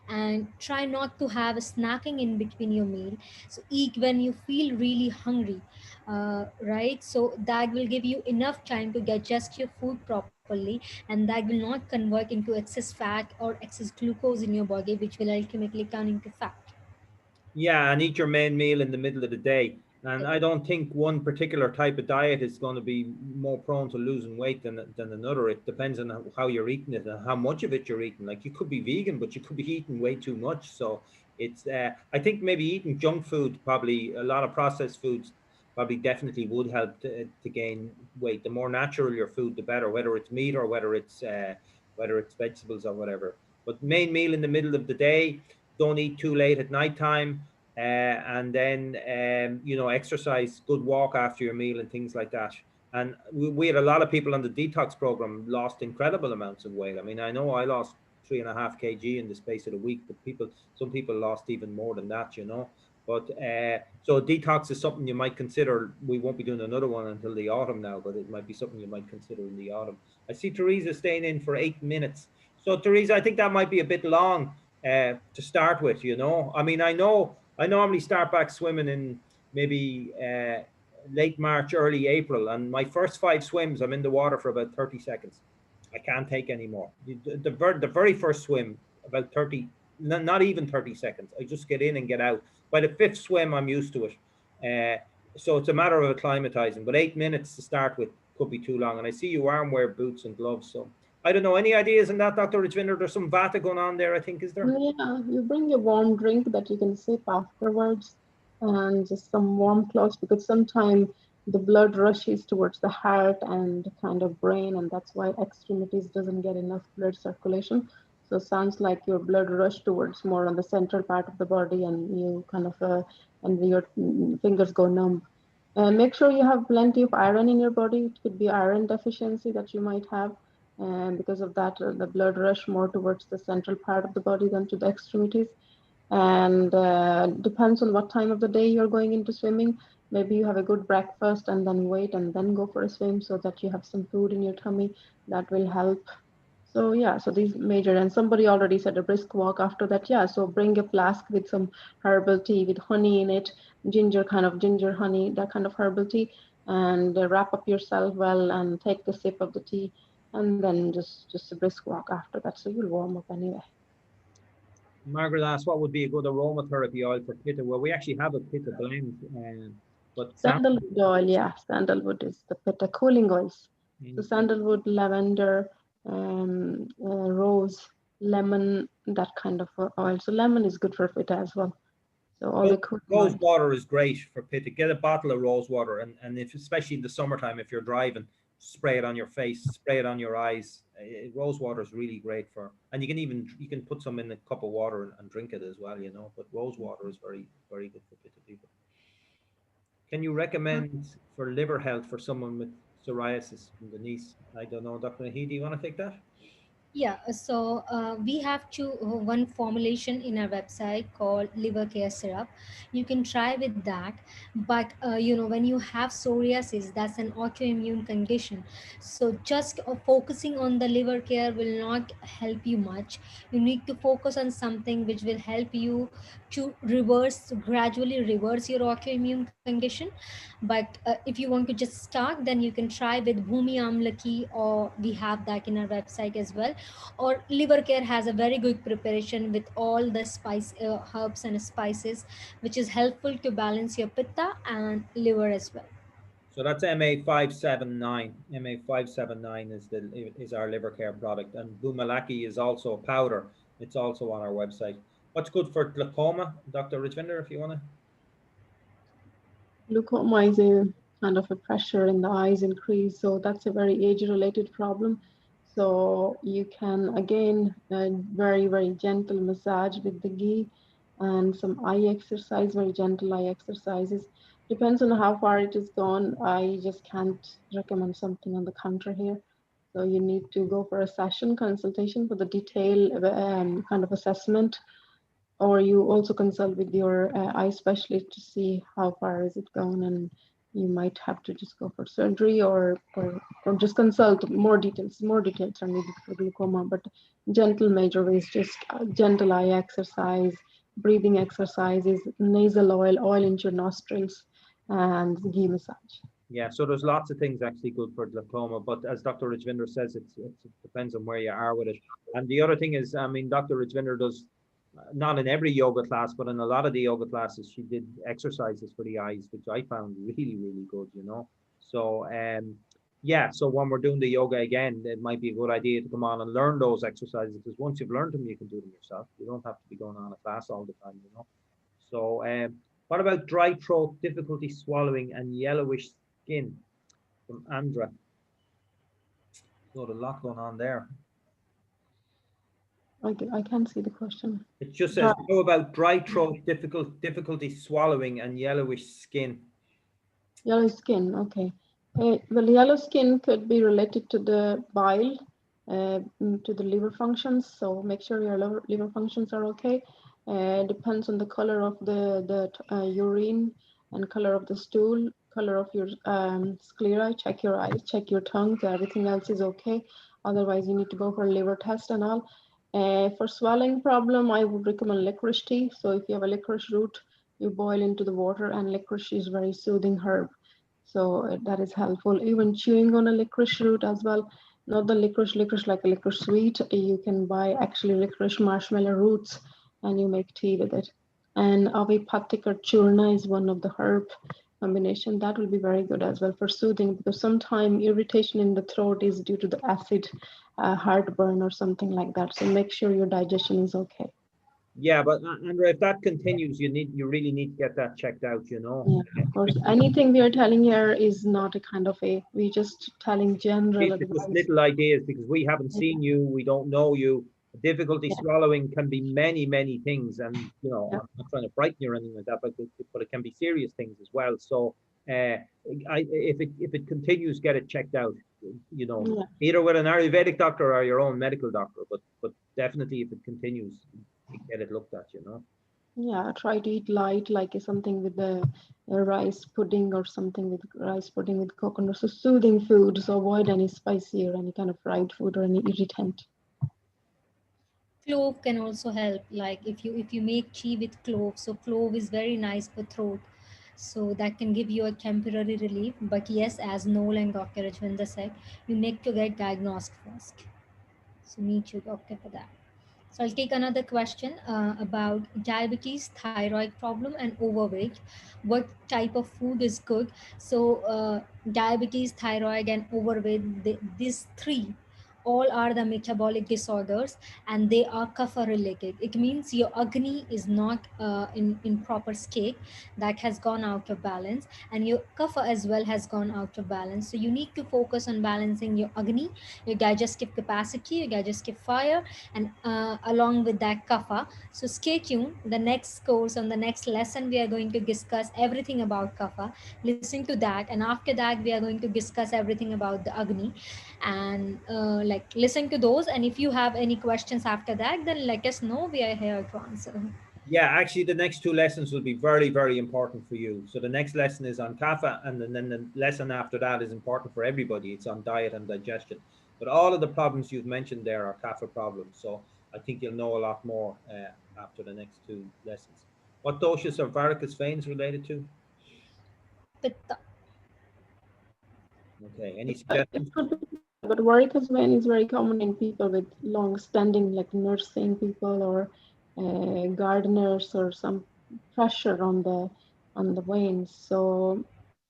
and try not to have a snacking in between your meal. So eat when you feel really hungry, right? So that will give you enough time to digest your food properly, and that will not convert into excess fat or excess glucose in your body, which will ultimately turn into fat. Yeah, and eat your main meal in the middle of the day. And I don't think one particular type of diet is going to be more prone to losing weight than another. It depends on how you're eating it and how much of it you're eating. Like you could be vegan, but you could be eating way too much. So it's, I think maybe eating junk food, probably a lot of processed foods, probably definitely would help to gain weight. The more natural your food, the better, whether it's meat or whether it's vegetables or whatever. But main meal in the middle of the day, don't eat too late at night time, and then exercise, good walk after your meal and things like that. And we had a lot of people on the detox program lost incredible amounts of weight. I mean, I know I lost 3.5 kg in the space of a week, but some people lost even more than that. But so detox is something you might consider. We won't be doing another one until the autumn now, but it might be something you might consider in the autumn. I see Teresa staying in for 8 minutes. So Teresa, I think that might be a bit long to start with. I mean, I normally start back swimming in maybe late March, early April, and my first 5 swims, I'm in the water for about 30 seconds. I can't take any more. The very first swim, about 30, not even 30 seconds. I just get in and get out. By the 5th swim, I'm used to it. So it's a matter of acclimatizing. But 8 minutes to start with could be too long. And I see you wear boots and gloves. So I don't know. Any ideas on that, Dr. Rajvinder? There's some Vata going on there, I think, is there? Yeah, you bring a warm drink that you can sip afterwards and just some warm clothes because sometimes the blood rushes towards the heart and kind of brain, and that's why extremities doesn't get enough blood circulation. So sounds like your blood rush towards more on the central part of the body, and you kind of and your fingers go numb. And make sure you have plenty of iron in your body. It could be iron deficiency that you might have, and because of that, the blood rush more towards the central part of the body than to the extremities. And depends on what time of the day you're going into swimming. Maybe you have a good breakfast and then wait and then go for a swim so that you have some food in your tummy. That will help. So yeah, so these major, and somebody already said a brisk walk after that. Yeah, so bring a flask with some herbal tea with honey in it, ginger honey, that kind of herbal tea, and wrap up yourself well and take the sip of the tea, and then just a brisk walk after that. So you'll warm up anyway. Margaret asked what would be a good aromatherapy oil for Pitta. Well, we actually have a Pitta blend, but Sandalwood oil, yeah, sandalwood is the Pitta cooling oils. So sandalwood, lavender, rose, lemon, that kind of oil. So lemon is good for Pitta as well. So all the cooling rose oils. water is great for Pitta. Get a bottle of rose water, and if especially in the summertime, if you're driving, spray it on your face, spray it on your eyes. Rose water is really great and you can put some in a cup of water and drink it as well. But rose water is very, very good for Pitta people. Can you recommend for liver health for someone with psoriasis from Denise? I don't know, Dr. Nahi, do you want to take that? Yeah, so we have one formulation in our website called liver care syrup. You can try with that, but when you have psoriasis, that's an autoimmune condition. So just focusing on the liver care will not help you much. You need to focus on something which will help you to gradually reverse your autoimmune condition. But if you want to just start, then you can try with Bhumi Amlaki, or we have that in our website as well. Or liver care has a very good preparation with all the herbs and spices, which is helpful to balance your pitta and liver as well. So that's MA579. MA579 is our liver care product, and Bumalaki is also a powder. It's also on our website. What's good for glaucoma, Dr. Rajvinder, if you want to? Glaucoma is a kind of a pressure in the eyes increase, so that's a very age-related problem. So you can again very very gentle massage with the ghee and some eye exercise, very gentle eye exercises. Depends on how far it is gone. I just can't recommend something on the counter here. So you need to go for a session consultation for the detailed kind of assessment, or you also consult with your eye specialist to see how far is it gone, and you might have to just go for surgery or just consult. More details are needed for glaucoma, but gentle major ways, just gentle eye exercise, breathing exercises, nasal oil into your nostrils, and ghee massage. Yeah, so there's lots of things actually good for glaucoma, but as Dr. Rajvinder says, it depends on where you are with it. And the other thing is, I mean, Dr. Rajvinder does not in every yoga class, but in a lot of the yoga classes, she did exercises for the eyes, which I found really, really good, you know. So, yeah, so when we're doing the yoga again, it might be a good idea to come on and learn those exercises, because once you've learned them, you can do them yourself. You don't have to be going on a class all the time, you know. So, what about dry throat, difficulty swallowing, and yellowish skin from Andra? So, a lot going on there. I can't see the question. It just says, how about dry throat, difficulty swallowing, and yellowish skin? Yellow skin, okay. Well, yellow skin could be related to the bile, to the liver functions. So make sure your liver functions are okay. Depends on the color of the urine and color of the stool, color of your sclera. Check your eyes, check your tongue. So everything else is okay. Otherwise, you need to go for a liver test and all. For swelling problem, I would recommend licorice tea. So if you have a licorice root, you boil into the water, and licorice is very soothing herb. So that is helpful. Even chewing on a licorice root as well, not the licorice like a licorice sweet. You can buy actually licorice marshmallow roots and you make tea with it. And Avipatika churna is one of the herb combination that will be very good as well for soothing, because sometimes irritation in the throat is due to the acid, heartburn or something like that. So make sure your digestion is okay. Yeah, but Andrea, if that continues, you really need to get that checked out, you know. Yeah, of course. Anything we are telling here is not a kind of a, we just telling general It's just advice. little ideas, because we haven't seen you, we don't know you. Difficulty swallowing can be many, many things, and you know, I'm not trying to frighten you or anything like that, but it can be serious things as well. So, if it continues, get it checked out. You know, either with an Ayurvedic doctor or your own medical doctor. But definitely, if it continues, get it looked at. You know. Yeah, try to eat light, like something with the rice pudding or something with rice pudding with coconut. So soothing food. So avoid any spicy or any kind of fried food or any irritant. Clove can also help, like if you make tea with clove, so clove is very nice for throat, so that can give you a temporary relief. But yes, as Noel and Dr. Rajvinder said, you need to get diagnosed first. So meet you doctor for that. So I'll take another question about diabetes, thyroid problem, and overweight. What type of food is good? So diabetes, thyroid, and overweight, these three all are the metabolic disorders, and they are kapha related. It means your agni is not in proper state, that has gone out of balance, and your kapha as well has gone out of balance. So you need to focus on balancing your agni, your digestive capacity, your digestive fire, and along with that kapha. So stay tuned. The next course, on the next lesson, we are going to discuss everything about kapha. Listen to that, and after that we are going to discuss everything about the agni, and like listen to those. And if you have any questions after that, then let us know. We are here to answer. Yeah, actually, the next two lessons will be very, very important for you. So the next lesson is on kapha, and then the lesson after that is important for everybody. It's on diet and digestion. But all of the problems you've mentioned there are kapha problems. So I think you'll know a lot more after the next two lessons. What doshas are varicose veins related to? Pitta. Okay, any It suggestions? could be, but varicose vein is very common in people with long-standing, like nursing people or gardeners, or some pressure on the veins. So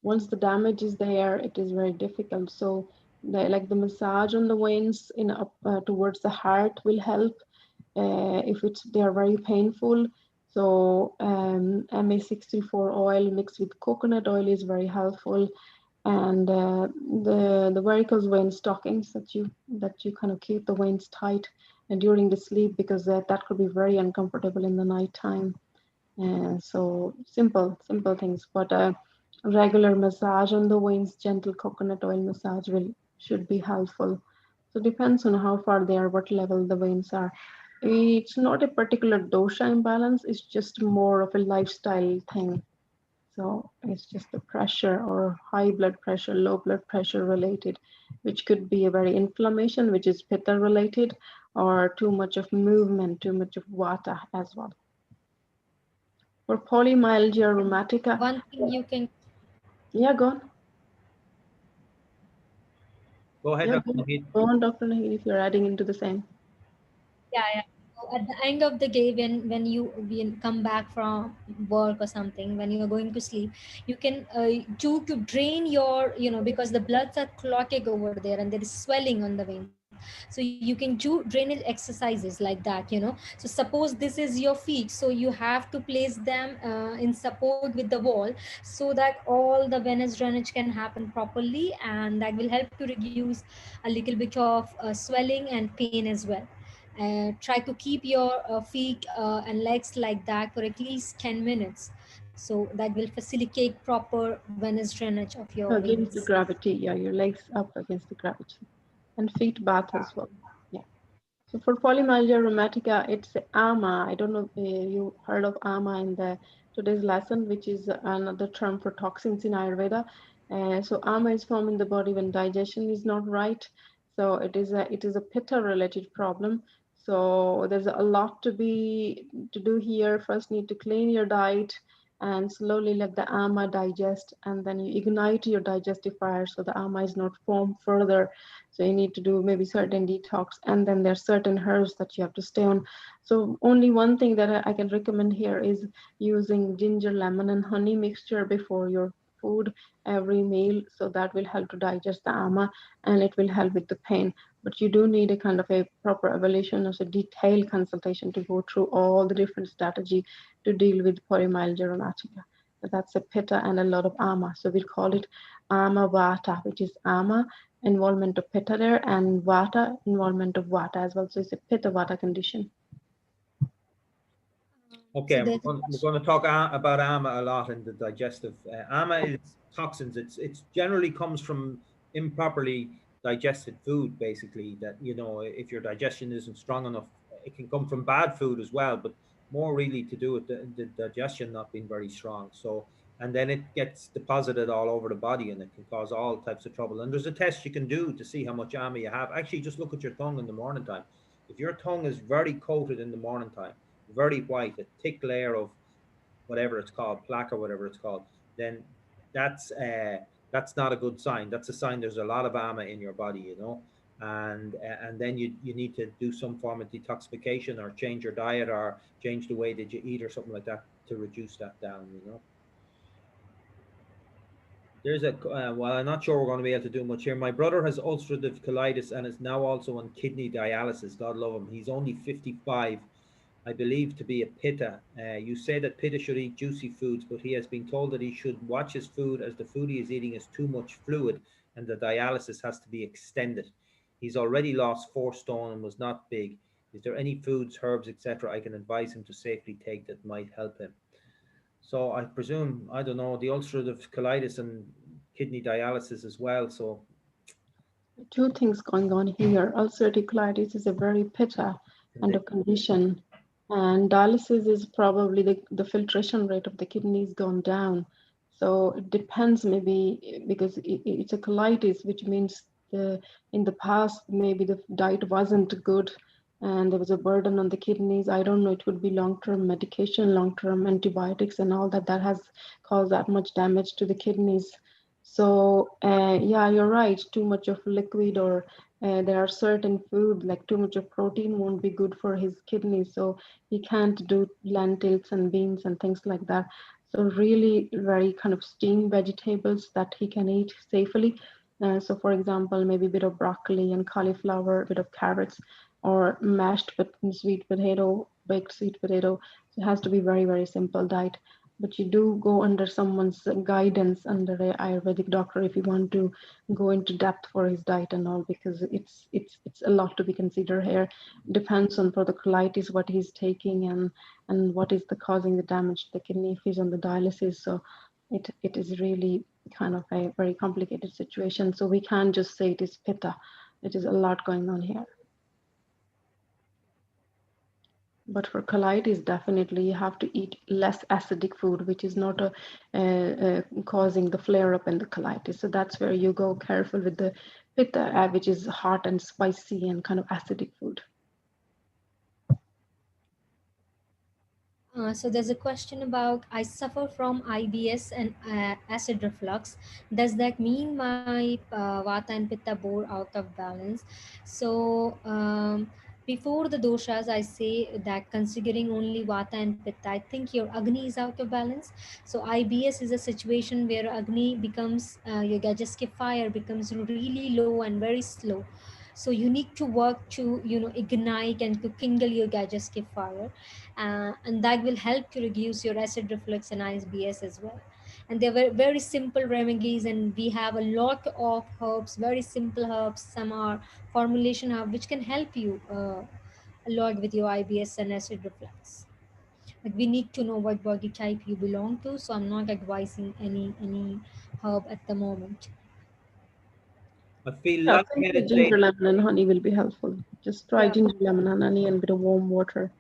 once the damage is there, it is very difficult. So like the massage on the veins in up towards the heart will help if they are very painful. So MA64 oil mixed with coconut oil is very helpful, and the varicose vein stockings that you kind of keep the veins tight and during the sleep, because that could be very uncomfortable in the night time. And so simple things, but regular massage on the veins, gentle coconut oil massage should be helpful. So depends on how far they are, what level the veins are. It's not a particular dosha imbalance, it's just more of a lifestyle thing. So it's just the pressure or high blood pressure, low blood pressure related, which could be a very inflammation, which is pitta related, or too much of movement, too much of vata as well. For polymyalgia rheumatica. One thing you can. Yeah, go on. Go ahead, Yeah, Dr. Nahid. go on, Dr. Nahid, if you're adding into the same. Yeah, yeah. So at the end of the day, when you come back from work or something, when you're going to sleep, you can do to drain your, because the bloods are clotting over there and there is swelling on the veins. So you can do drainage exercises like that. So suppose this is your feet, so you have to place them in support with the wall, so that all the venous drainage can happen properly, and that will help to reduce a little bit of swelling and pain as well. Try to keep your feet and legs like that for at least 10 minutes, so that will facilitate proper venous drainage of your Against the veins. gravity, yeah, your legs up against the gravity. And feet bath as well. Yeah. So for polymyalgia rheumatica, it's AMA. I don't know if you heard of AMA in the today's lesson, which is another term for toxins in Ayurveda. So AMA is formed in the body when digestion is not right. So it is a pitta related problem. So there's a lot to do here. First, need to clean your diet and slowly let the ama digest, and then you ignite your digestive fire so the ama is not formed further. So you need to do maybe certain detox, and then there's certain herbs that you have to stay on. So only one thing that I can recommend here is using ginger, lemon, and honey mixture before your food every meal, so that will help to digest the ama and it will help with the pain. But you do need a kind of a proper evaluation as a detailed consultation to go through all the different strategy to deal with polymyalgia rheumatica. So that's a pitta and a lot of ama. So we call it ama vata, which is ama involvement of pitta there, and vata involvement of vata as well. So it's a pitta vata condition. Okay, So and there's we're going to talk about ama a lot in the digestive. Ama is toxins. It's generally comes from improperly digested food, basically. That if your digestion isn't strong enough, it can come from bad food as well, but more really to do with the digestion not being very strong. So, and then it gets deposited all over the body, and it can cause all types of trouble. And there's a test you can do to see how much ama you have. Actually, just look at your tongue in the morning time. If your tongue is very coated in the morning time, very white, a thick layer of whatever it's called, plaque or whatever it's called, then that's uh, that's not a good sign. That's a sign there's a lot of ama in your body. And then you need to do some form of detoxification or change your diet or change the way that you eat or something like that to reduce that down. There's well, I'm not sure we're going to be able to do much here. My brother has ulcerative colitis and is now also on kidney dialysis. God love him. He's only 55. I believe to be a pitta. You say that pitta should eat juicy foods, but he has been told that he should watch his food as the food he is eating is too much fluid and the dialysis has to be extended. He's already lost 4 stone and was not big. Is there any foods, herbs, etc. I can advise him to safely take that might help him? So I presume, I don't know, the ulcerative colitis and kidney dialysis as well. So Two things going on here. Ulcerative colitis is a very pitta kind of condition, and dialysis is probably the filtration rate of the kidneys gone down. So it depends, maybe because it's a colitis, which means in the past maybe the diet wasn't good and there was a burden on the kidneys. I don't know, it could be long-term medication, long-term antibiotics and all that has caused that much damage to the kidneys. So yeah, you're right. Too much of liquid, or there are certain food like too much of protein won't be good for his kidneys. So he can't do lentils and beans and things like that. So really very kind of steamed vegetables that he can eat safely. So for example, maybe a bit of broccoli and cauliflower, a bit of carrots, or mashed but sweet potato, baked sweet potato. So it has to be very, very simple diet, but you do go under someone's guidance, under a Ayurvedic doctor, if you want to go into depth for his diet and all, because it's a lot to be considered here. Depends on, for the colitis, what he's taking and what is the causing the damage to the kidney if he's on the dialysis. So it is really kind of a very complicated situation. So we can't just say it is pitta. It is a lot going on here. But for colitis, definitely you have to eat less acidic food, which is not causing the flare up in the colitis. So that's where you go careful with the pitta, which is hot and spicy and kind of acidic food. So there's a question about, I suffer from IBS and acid reflux. Does that mean my Vata and Pitta bore out of balance? So before the doshas, I say that considering only Vata and Pitta, I think your Agni is out of balance. So IBS is a situation where Agni becomes, your digestive fire becomes really low and very slow. So you need to work to, ignite and to kindle your digestive fire, and that will help to reduce your acid reflux and IBS as well. And they're very, very simple remedies, and we have a lot of herbs, very simple herbs. Some are formulation herb which can help you a lot with your IBS and acid reflux. But we need to know what body type you belong to, so I'm not advising any herb at the moment. I feel Yeah, simply lightheaded ginger, late. lemon, and honey will be helpful. Just try Yeah. ginger, lemon, and honey, and a bit of warm water,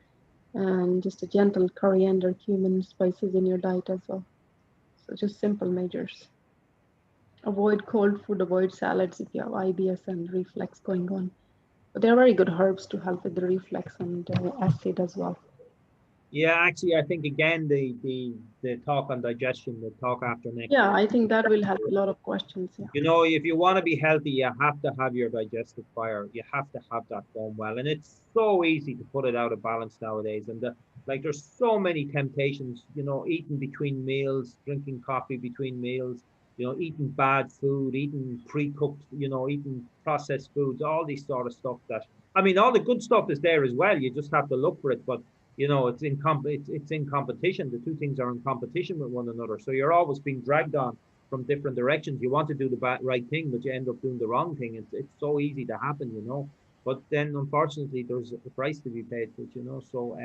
and just a gentle coriander, cumin, spices in your diet as well. So just simple measures. Avoid cold food, avoid salads if you have IBS and reflux going on. But they're very good herbs to help with the reflux and acid as well. Yeah, actually, I think again the talk on digestion, the talk after next. Yeah, I think that will help a lot of questions. Yeah. You know, if you want to be healthy, you have to have your digestive fire. You have to have that going well, and it's so easy to put it out of balance nowadays. And like, there's so many temptations. You know, eating between meals, drinking coffee between meals. You know, eating bad food, eating pre-cooked. You know, eating processed foods. All these sort of stuff. That, I mean, all the good stuff is there as well. You just have to look for it. But you know, it's in competition. The two things are in competition with one another. So you're always being dragged on from different directions. You want to do the right thing, but you end up doing the wrong thing. It's so easy to happen, you know. But then, unfortunately, there's a price to be paid for it, you know. So,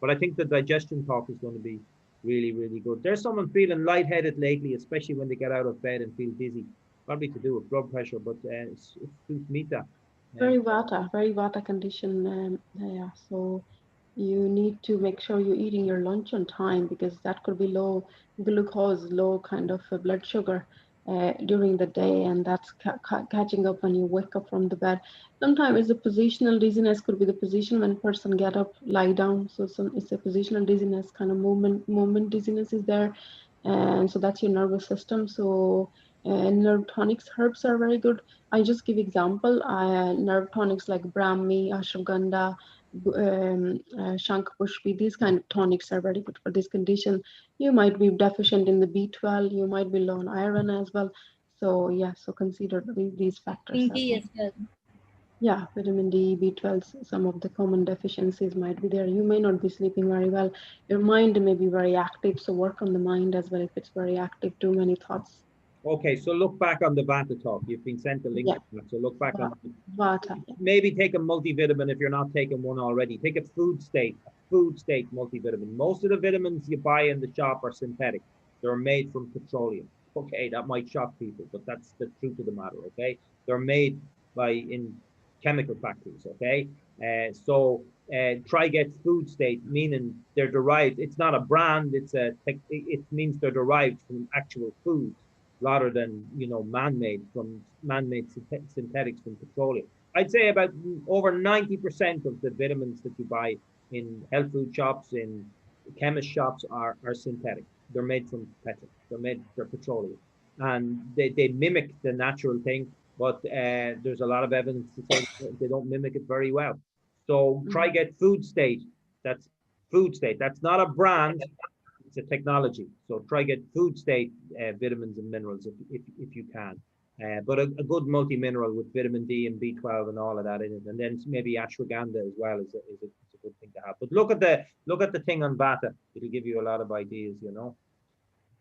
but I think the digestion talk is going to be really, really good. There's someone feeling lightheaded lately, especially when they get out of bed and feel dizzy. Probably to do with blood pressure, but it suits Mita. Very Vata condition. Yeah, so you need to make sure you're eating your lunch on time because that could be low glucose, low kind of blood sugar during the day, and that's catching up when you wake up from the bed. Sometimes it's a positional dizziness, could be the position when person get up, lie down. So it's a positional dizziness, kind of movement dizziness is there, and so that's your nervous system. So neurotonics herbs are very good. I just give example. Nerve tonics like Brahmi, ashwagandha, Shankpushpi, these kind of tonics are very good for this condition. You might be deficient in the B12, you might be low on iron as well. So yeah, so consider these factors Vitamin as D well. as well. Yeah, vitamin D, B12, some of the common deficiencies might be there. You may not be sleeping very well. Your mind may be very active, so work on the mind as well if it's very active, too many thoughts. Okay, so look back on the Vata talk. You've been sent a link Yeah, to that. So look back on Vata. maybe take a multivitamin if you're not taking one already. Take a food state multivitamin. Most of the vitamins you buy in the shop are synthetic. They're made from petroleum. Okay, that might shock people, but that's the truth of the matter. Okay, they're made in chemical factories. Okay, so try get food state, meaning they're derived. It's not a brand. It means they're derived from actual foods rather than, you know, man-made synthetics from petroleum. I'd say about over 90% of the vitamins that you buy in health food shops, in chemist shops are synthetic. They're made from petrol. They're petroleum, and they mimic the natural thing, but there's a lot of evidence to say they don't mimic it very well. So try get food state. That's food state. That's not a brand. It's a technology. So try get food state vitamins and minerals if you can. But a good multi-mineral with vitamin D and B12 and all of that in it, and then maybe ashwagandha as well is a good thing to have. But look at the thing on Vata. It'll give you a lot of ideas, you know.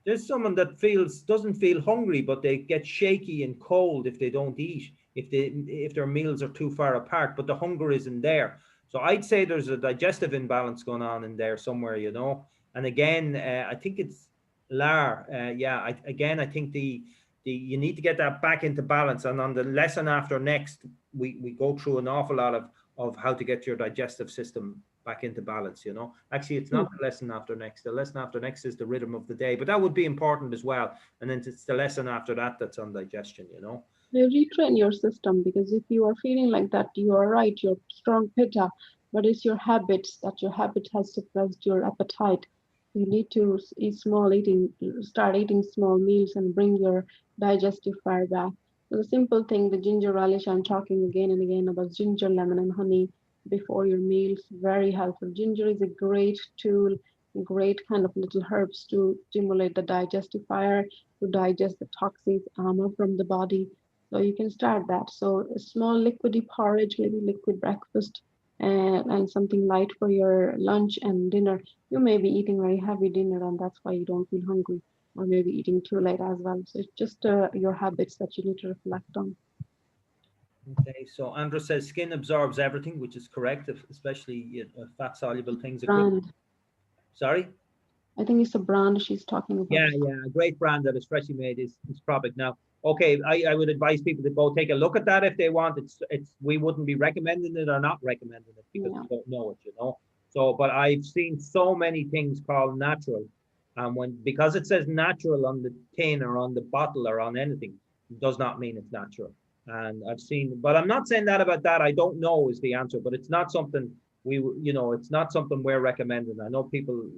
There's someone that doesn't feel hungry, but they get shaky and cold if they don't eat, if their meals are too far apart, but the hunger isn't there. So I'd say there's a digestive imbalance going on in there somewhere, you know. And again, I think it's LAR. I think the you need to get that back into balance. And on the lesson after next, we go through an awful lot of how to get your digestive system back into balance, you know. Actually, it's not the lesson after next. The lesson after next is the rhythm of the day, but that would be important as well. And then it's the lesson after that that's on digestion, you know. You retrain your system because if you are feeling like that, you are right, you're strong pitta, but it's your habits that your habit has suppressed your appetite. You need to start eating small meals and bring your digestive fire back. So the simple thing, the ginger relish, I'm talking again and again about ginger, lemon, and honey. before your meals. Very helpful. Ginger is a great tool, great kind of little herbs to stimulate the digestive fire, to digest the toxins, armor from the body. So you can start that. So a small liquidy porridge, maybe liquid breakfast, and something light for your lunch and dinner. You may be eating very heavy dinner, and that's why you don't feel hungry, or maybe eating too late as well. So it's just your habits that you need to reflect on. Okay, so Andrew says skin absorbs everything, which is correct, especially fat soluble things. Brand. Sorry? I think it's a brand she's talking about. Yeah, a great brand that is freshly made is Product. Now, okay, I would advise people to go take a look at that if they want. It's we wouldn't be recommending it or not recommending it because we don't know it, So, but I've seen so many things called natural, and because it says natural on the tin or on the bottle or on anything, it does not mean it's natural. And I've seen, but I'm not saying that about that. I don't know is the answer, but it's not something it's not something we're recommending. I know people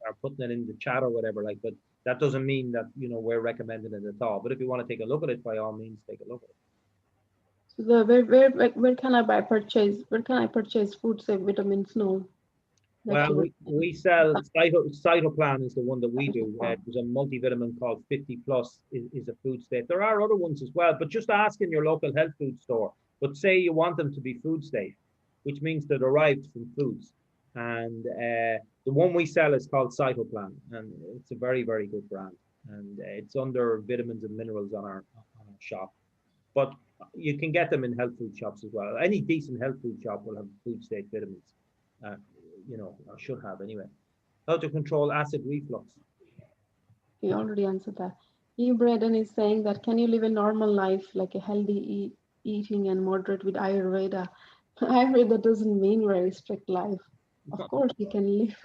are putting it in the chat or whatever, but that doesn't mean that we're recommending it at all. But if you want to take a look at it, by all means, take a look at it. So where can I purchase food safe vitamins? No. Well, we sell Cytoplan is the one that we do. There's a multivitamin called 50 Plus is a food safe. There are other ones as well, but just ask in your local health food store. But say you want them to be food safe, which means they're derived from foods. And the one we sell is called Cytoplan, and it's a very, very good brand. And it's under vitamins and minerals on our shop. But you can get them in health food shops as well. Any decent health food shop will have food safe vitamins. Or should have anyway. How to control acid reflux? You already answered that. E. Braden is saying that can you live a normal life, like a healthy eating and moderate with Ayurveda? Ayurveda doesn't mean very strict life. Of course, you can live.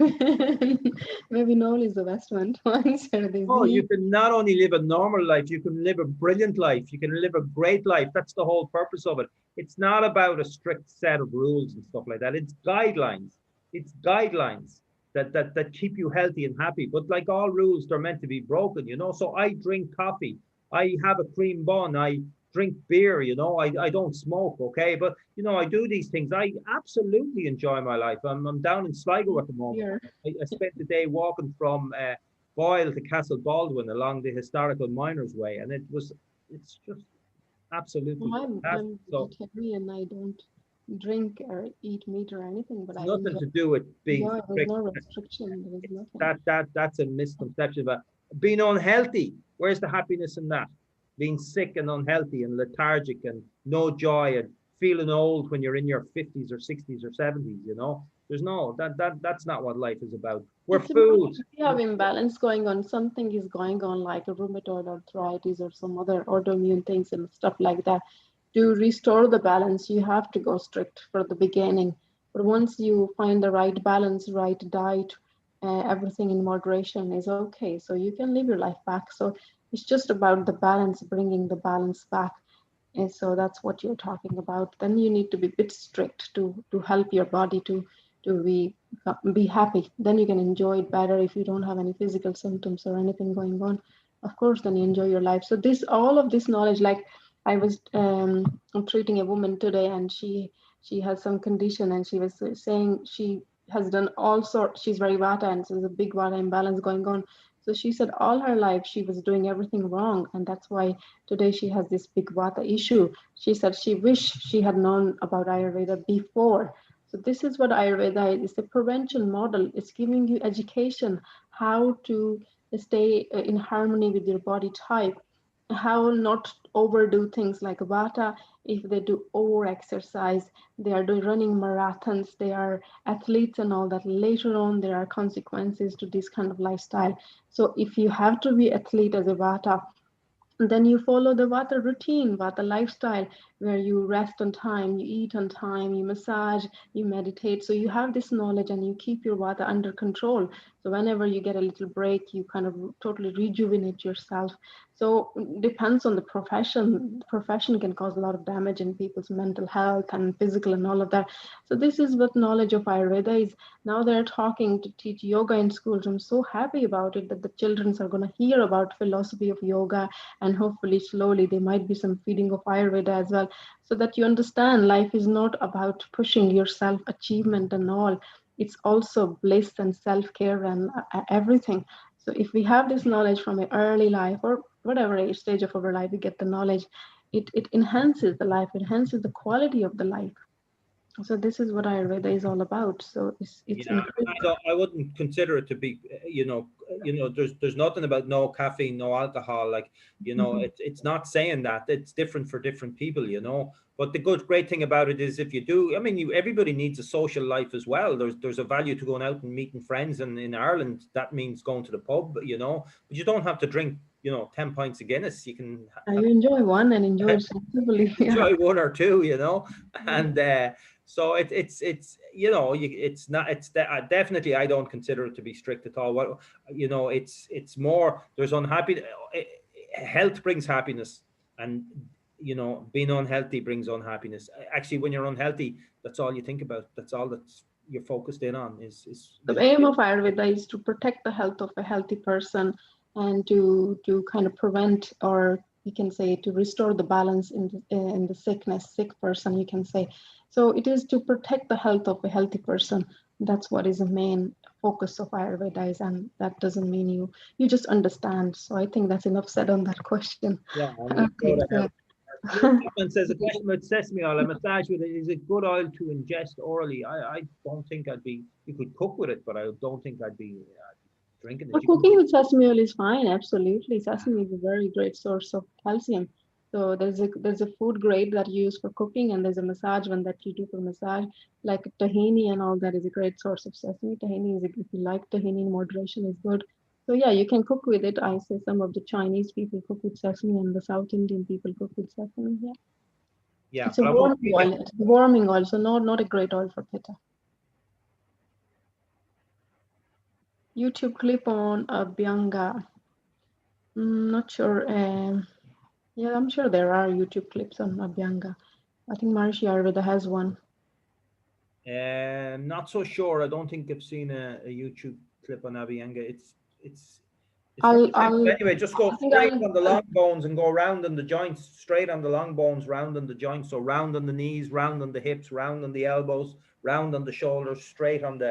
Maybe Noel is the best one to answer this. Oh, you can not only live a normal life, you can live a brilliant life. You can live a great life. That's the whole purpose of it. It's not about a strict set of rules and stuff like that. It's guidelines. It's guidelines that keep you healthy and happy. But like all rules, they're meant to be broken, So I drink coffee. I have a cream bun. I drink beer, I don't smoke, okay? But, I do these things. I absolutely enjoy my life. I'm down in Sligo at the moment. I spent the day walking from Boyle to Castle Baldwin along the historical Miners Way. And it's just absolutely I'm vegetarian. I don't drink or eat meat or anything, but nothing to do with being there's no restriction. There is nothing. That's a misconception. But being unhealthy, where's the happiness in that? Being sick and unhealthy and lethargic and no joy and feeling old when you're in your 50s or 60s or 70s, there's that's not what life is about. We're food. If you have imbalance going on, something is going on like a rheumatoid arthritis or some other autoimmune things and stuff like that. To restore the balance, you have to go strict for the beginning. But once you find the right balance, right diet, everything in moderation is okay. So you can live your life back. So it's just about the balance, bringing the balance back. And so that's what you're talking about. Then you need to be a bit strict to help your body to be happy. Then you can enjoy it better if you don't have any physical symptoms or anything going on. Of course, then you enjoy your life. So all of this knowledge, like I was treating a woman today, and she has some condition, and she was saying she has done all sorts. She's very Vata, and so there's a big Vata imbalance going on. So she said all her life she was doing everything wrong, and that's why today she has this big Vata issue. She said she wished she had known about Ayurveda before. So this is what Ayurveda is. It's a prevention model. It's giving you education how to stay in harmony with your body type, how not overdo things like Vata. If they do over exercise, they are running marathons, they are athletes and all that, later on there are consequences to this kind of lifestyle. So if you have to be athlete as a Vata, then you follow the Vata routine, Vata lifestyle, where you rest on time, you eat on time, you massage, you meditate. So you have this knowledge and you keep your Vata under control. So whenever you get a little break, you kind of totally rejuvenate yourself. So it depends on the profession. The profession can cause a lot of damage in people's mental health and physical and all of that. So this is what knowledge of Ayurveda is. Now they're talking to teach yoga in schools. I'm so happy about it that the children are going to hear about philosophy of yoga, and hopefully slowly there might be some feeding of Ayurveda as well. well, so that you understand life is not about pushing yourself, achievement and all. It's also bliss and self-care and everything. So if we have this knowledge from an early life or whatever age stage of our life, we get the knowledge, it enhances the life, it enhances the quality of the life. So this is what Ayurveda is all about. So it's Yeah, incredible. I wouldn't consider it to be, there's nothing about no caffeine, no alcohol. Like, it's not saying that. It's different for different people. But the great thing about it is if you do, I mean, everybody needs a social life as well. There's a value to going out and meeting friends, and in Ireland that means going to the pub. But you don't have to drink 10 pints of Guinness. You can You enjoy one and enjoy it sensibly. Yeah. enjoy one or two, and so it's not, definitely, I don't consider it to be strict at all. What, it's more, there's unhappy, health brings happiness, and being unhealthy brings unhappiness. Actually, when you're unhealthy, that's all you think about. That's all that's you're focused in on is The aim of Ayurveda is to protect the health of a healthy person and to kind of prevent, or you can say to restore the balance in the sick person, you can say. So it is to protect the health of a healthy person. That's what is the main focus of Ayurveda is, and that doesn't mean you just understand. So I think that's enough said on that question. yeah. Okay, so Someone says a question about sesame oil. A massage with it, is it good oil to ingest orally? I don't think I'd be. You could cook with it, but I don't think I'd be drinking for it. cooking with sesame oil is fine, absolutely. Sesame is a very great source of calcium. So there's a food grade that you use for cooking, and there's a massage one that you do for massage, like tahini and all that is a great source of sesame. Tahini is, if you like tahini in moderation, is good. So yeah, you can cook with it. I say some of the Chinese people cook with sesame, and the South Indian people cook with sesame. Yeah, Yeah, it's a but I won't warming oil. It's a warming oil, so not a great oil for pitta. YouTube clip on Abhyanga. Not sure. Yeah, I'm sure there are YouTube clips on Abhyanga. I think Maharishi Ayurveda has one. Not so sure. I don't think I've seen a YouTube clip on Abhyanga. It's very simple. I'll Anyway, just go I think straight on the long bones and go round on the joints, straight on the long bones, round on the joints. So round on the knees, round on the hips, round on the elbows, round on the shoulders, straight on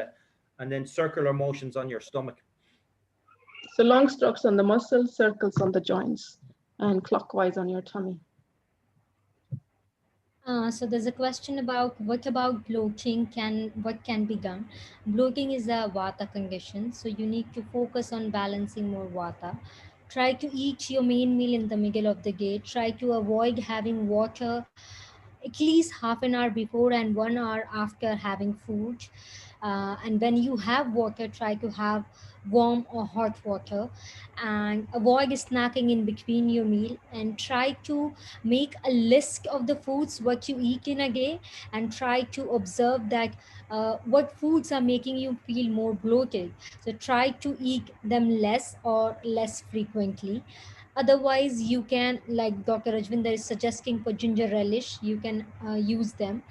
and then circular motions on your stomach. So long strokes on the muscles, circles on the joints, and clockwise on your tummy. So there's a question about what about bloating, what can be done. Bloating is a Vata condition, so you need to focus on balancing more Vata. Try to eat your main meal in the middle of the day. Try to avoid having water at least half an hour before and 1 hour after having food. And when you have water, try to have warm or hot water, and avoid snacking in between your meal, and try to make a list of the foods what you eat in a day, and try to observe that what foods are making you feel more bloated. So try to eat them less or less frequently. Otherwise, you can, like Dr. Rajvinder is suggesting for ginger relish, you can use them.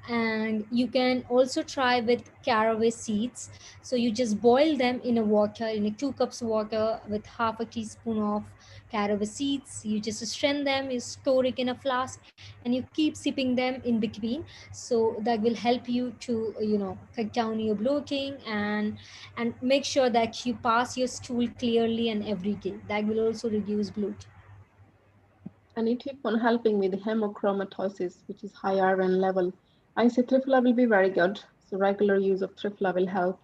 And you can also try with caraway seeds. So you just boil them in a water, in a 2 cups water, with half a teaspoon of caraway seeds. You just strain them, you store it in a flask, and you keep sipping them in between. So that will help you to cut down your bloating, and make sure that you pass your stool clearly and every day. That will also reduce bloating. And it keep on helping with hemochromatosis, which is high iron level. I say triphala will be very good. So regular use of triphala will help.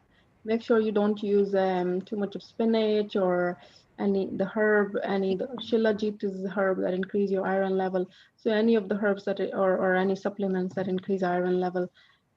Make sure you don't use too much of spinach or the herb, the shilajit is the herb that increase your iron level. So any of the herbs that or any supplements that increase iron level,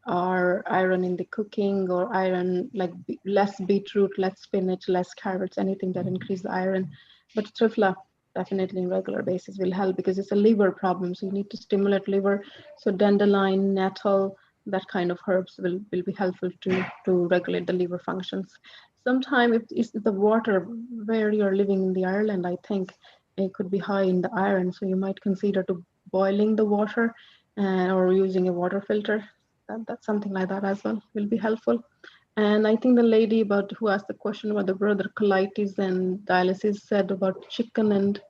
or iron in the cooking, or iron like less beetroot, less spinach, less carrots, anything that increase the iron. But triphala definitely on regular basis will help because it's a liver problem. So you need to stimulate liver. So dandelion, nettle, that kind of herbs will be helpful to regulate the liver functions. Sometimes if it's the water where you're living in the Ireland, I think it could be high in the iron. So you might consider to boiling the water or using a water filter. That's something like that as well will be helpful. And I think the lady who asked the question about the brother colitis and dialysis said about chicken and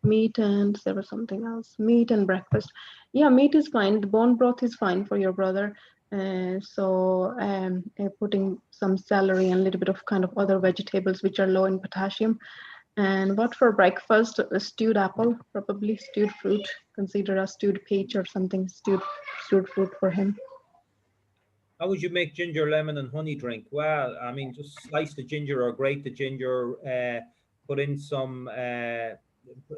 Meat and there was something else. Meat and breakfast. Yeah, meat is fine. The bone broth is fine for your brother. Putting some celery and a little bit of kind of other vegetables which are low in potassium. And what for breakfast? A stewed apple, probably stewed fruit. Consider a stewed peach or something, stewed fruit for him. How would you make ginger, lemon, and honey drink? Well, I mean, just slice the ginger or grate the ginger, put in some,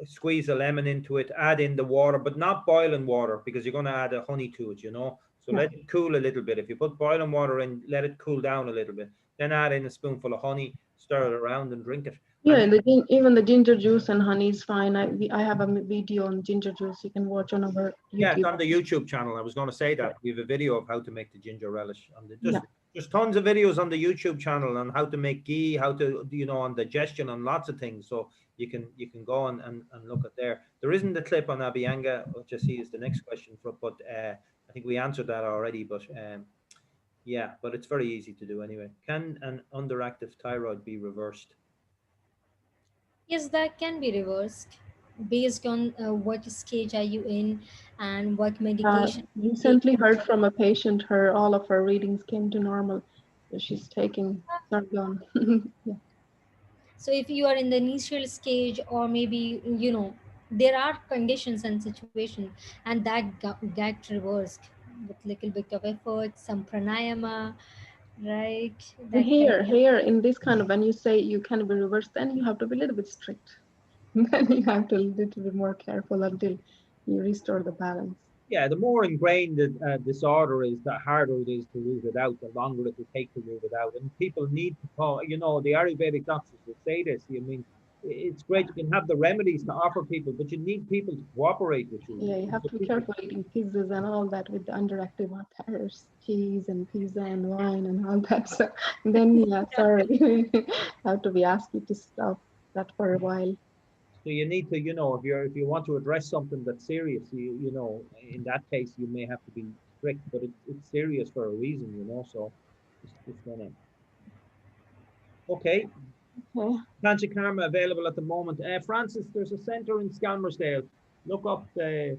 squeeze a lemon into it, add in the water, but not boiling water because you're going to add a honey to it, you know. So Yeah. let it cool a little bit. If you put boiling water in, let it cool down a little bit. Then add in a spoonful of honey, stir it around, and drink it. Yeah, And even the ginger juice and honey is fine. I have a video on ginger juice you can watch on our yeah, it's YouTube. on the YouTube channel. I was going to say that we have a video of how to make the ginger relish. On the, Yeah. there's tons of videos on the YouTube channel on how to make ghee, how to, you know, on digestion, on lots of things. So you can go and look at there. There isn't a clip on Abhyanga, which I see is the next question for, but I think we answered that already. But yeah, but it's very easy to do anyway. Can an underactive thyroid be reversed? Yes, that can be reversed based on what stage are you in and what medication you take. Recently heard from a patient, all of her readings came to normal. So she's taking Sargon. Yeah. So if you are in the initial stage, or maybe, there are conditions and situations, and that get reversed with little bit of effort, some pranayama, right? And That can. here in this kind of, when you say you can be reversed, then you have to be a little bit strict. Then you have to be a little bit more careful until you restore the balance. Yeah, the more ingrained the disorder is, the harder it is to root it out, the longer it will take to root it out. And people need to call, you know, the Ayurvedic doctors will say this. I mean, it's great, you can have the remedies to offer people, but you need people to cooperate with you. Yeah, you have to be careful eating pizzas and all that with the underactive matters, cheese and pizza and wine and all that. So then, yeah, sorry, have to be asked you to stop that for a while. So you need to, you know, if you want to address something that's serious, you know, in that case you may have to be strict, but it's serious for a reason, you know. So it's gonna. Okay, Okay. Panchakarma available at the moment. Francis, there's a centre in Skelmersdale. Look up the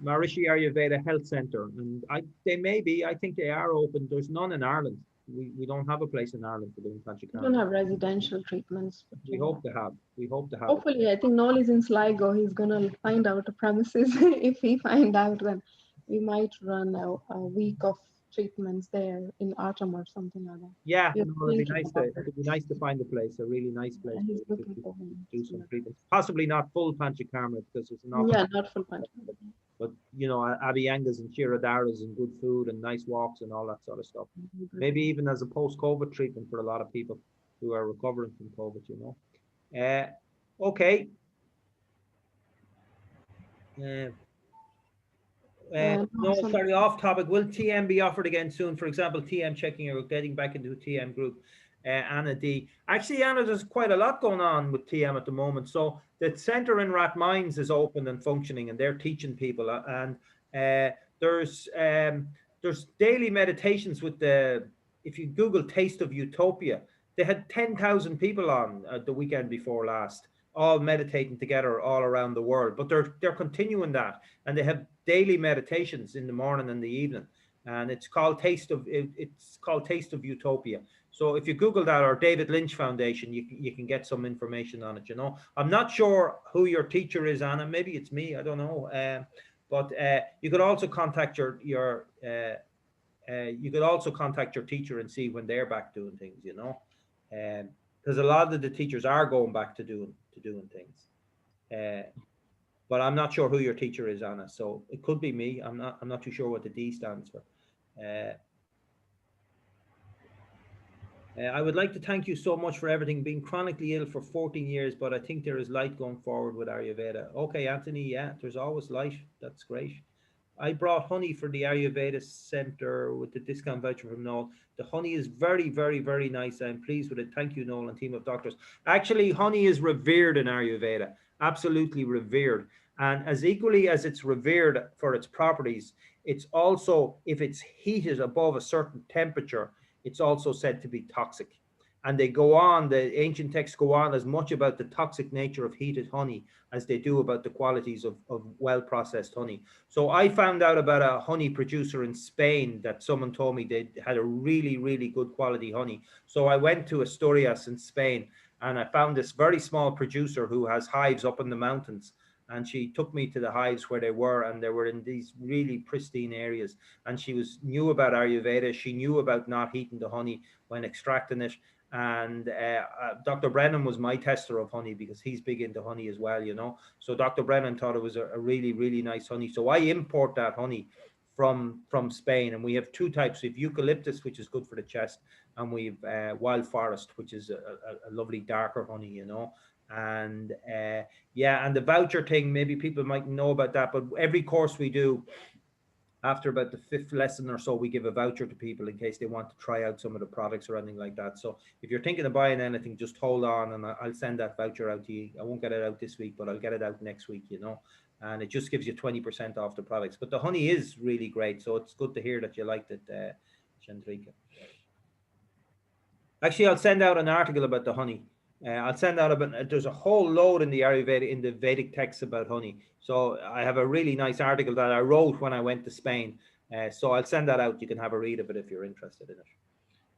Maharishi Ayurveda Health Centre, and I think they are open. There's none in Ireland. We don't have a place in Ireland for doing We Panchakarma. don't have residential treatments. But, We hope to have. We hope to have. hopefully, I think Noel is in Sligo. He's gonna find out the premises. If he find out, then we might run a week of treatments there in autumn or something like that. Yeah, We're no, it'd be thinking nice about to, it'd be nice to find a place, a really nice place he's to looking for one. do some treatments. Possibly not full Panchakarma because there's an awful Yeah, not full punch. but you know, Abhyangas and Shiradaras and good food and nice walks and all that sort of stuff. Maybe even as a post-COVID treatment for a lot of people who are recovering from COVID, you know. Okay. No, sorry, off topic. Will TM be offered again soon? For example, TM checking or getting back into a TM group. Anna D. Actually, Anna, there's quite a lot going on with TM at the moment. So the centre in Rathmines is open and functioning, and they're teaching people. And there's daily meditations with if you Google Taste of Utopia, they had 10,000 people on the weekend before last, all meditating together all around the world. But they're continuing that, and they have daily meditations in the morning and the evening, and it's called Taste of Utopia. So if you Google that, or David Lynch Foundation, you can get some information on it. You know, I'm not sure who your teacher is, Anna. Maybe it's me. I don't know. But you could also contact your teacher and see when they're back doing things. You know, because a lot of the teachers are going back to doing things. But I'm not sure who your teacher is, Anna. So it could be me. I'm not too sure what the D stands for. I would like to thank you so much for everything. Being chronically ill for 14 years, but I think there is light going forward with Ayurveda. Okay, Anthony, yeah, there's always light. That's great. I brought honey for the Ayurveda Center with the discount voucher from Noel. The honey is very, very, very nice. I'm pleased with it. Thank you, Noel and team of doctors. Actually, honey is revered in Ayurveda, absolutely revered. And as equally as it's revered for its properties, it's also, if it's heated above a certain temperature, it's also said to be toxic. And they go on, the ancient texts go on as much about the toxic nature of heated honey as they do about the qualities of well-processed honey. So I found out about a honey producer in Spain that someone told me they had a really, really good quality honey. So I went to Asturias in Spain, and I found this very small producer who has hives up in the mountains. And she took me to the hives where they were, and they were in these really pristine areas. And she knew about Ayurveda. She knew about not heating the honey when extracting it. And Dr. Brennan was my tester of honey because he's big into honey as well, you know. So Dr. Brennan thought it was a really, really nice honey. So I import that honey from Spain, and we have two types. We have eucalyptus, which is good for the chest, and we've wild forest, which is a lovely darker honey, you know. And yeah, and the voucher thing, maybe people might know about that, but every course we do, after about the 5th lesson or so, we give a voucher to people in case they want to try out some of the products or anything like that. So if you're thinking of buying anything, just hold on, and I'll send that voucher out to you. I won't get it out this week, but I'll get it out next week, you know. And it just gives you 20% off the products. But the honey is really great, so it's good to hear that you liked it, Chandrika. Actually, I'll send out an article about the honey. I'll send out about, there's a whole load in the Ayurveda, in the Vedic texts about honey. So I have a really nice article that I wrote when I went to Spain. So I'll send that out. You can have a read of it if you're interested in it.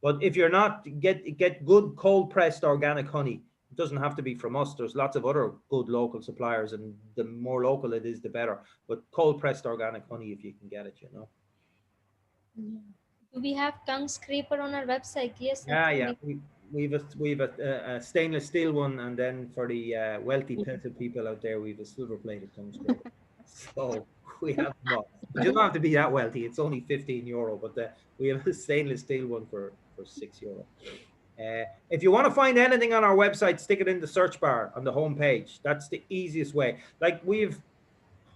But if you're not, get good cold pressed organic honey. It doesn't have to be from us. There's lots of other good local suppliers, and the more local it is, the better. But cold pressed organic honey, if you can get it, you know. Do we have tongue scraper on our website? Yes. Yeah. We've a stainless steel one, and then for the wealthy peasant people out there, we've a silver plated tongue scraper. So we have them all. But you don't have to be that wealthy. It's only €15, but we have a stainless steel one for €6. If you want to find anything on our website, stick it in the search bar on the homepage. That's the easiest way. Like, we've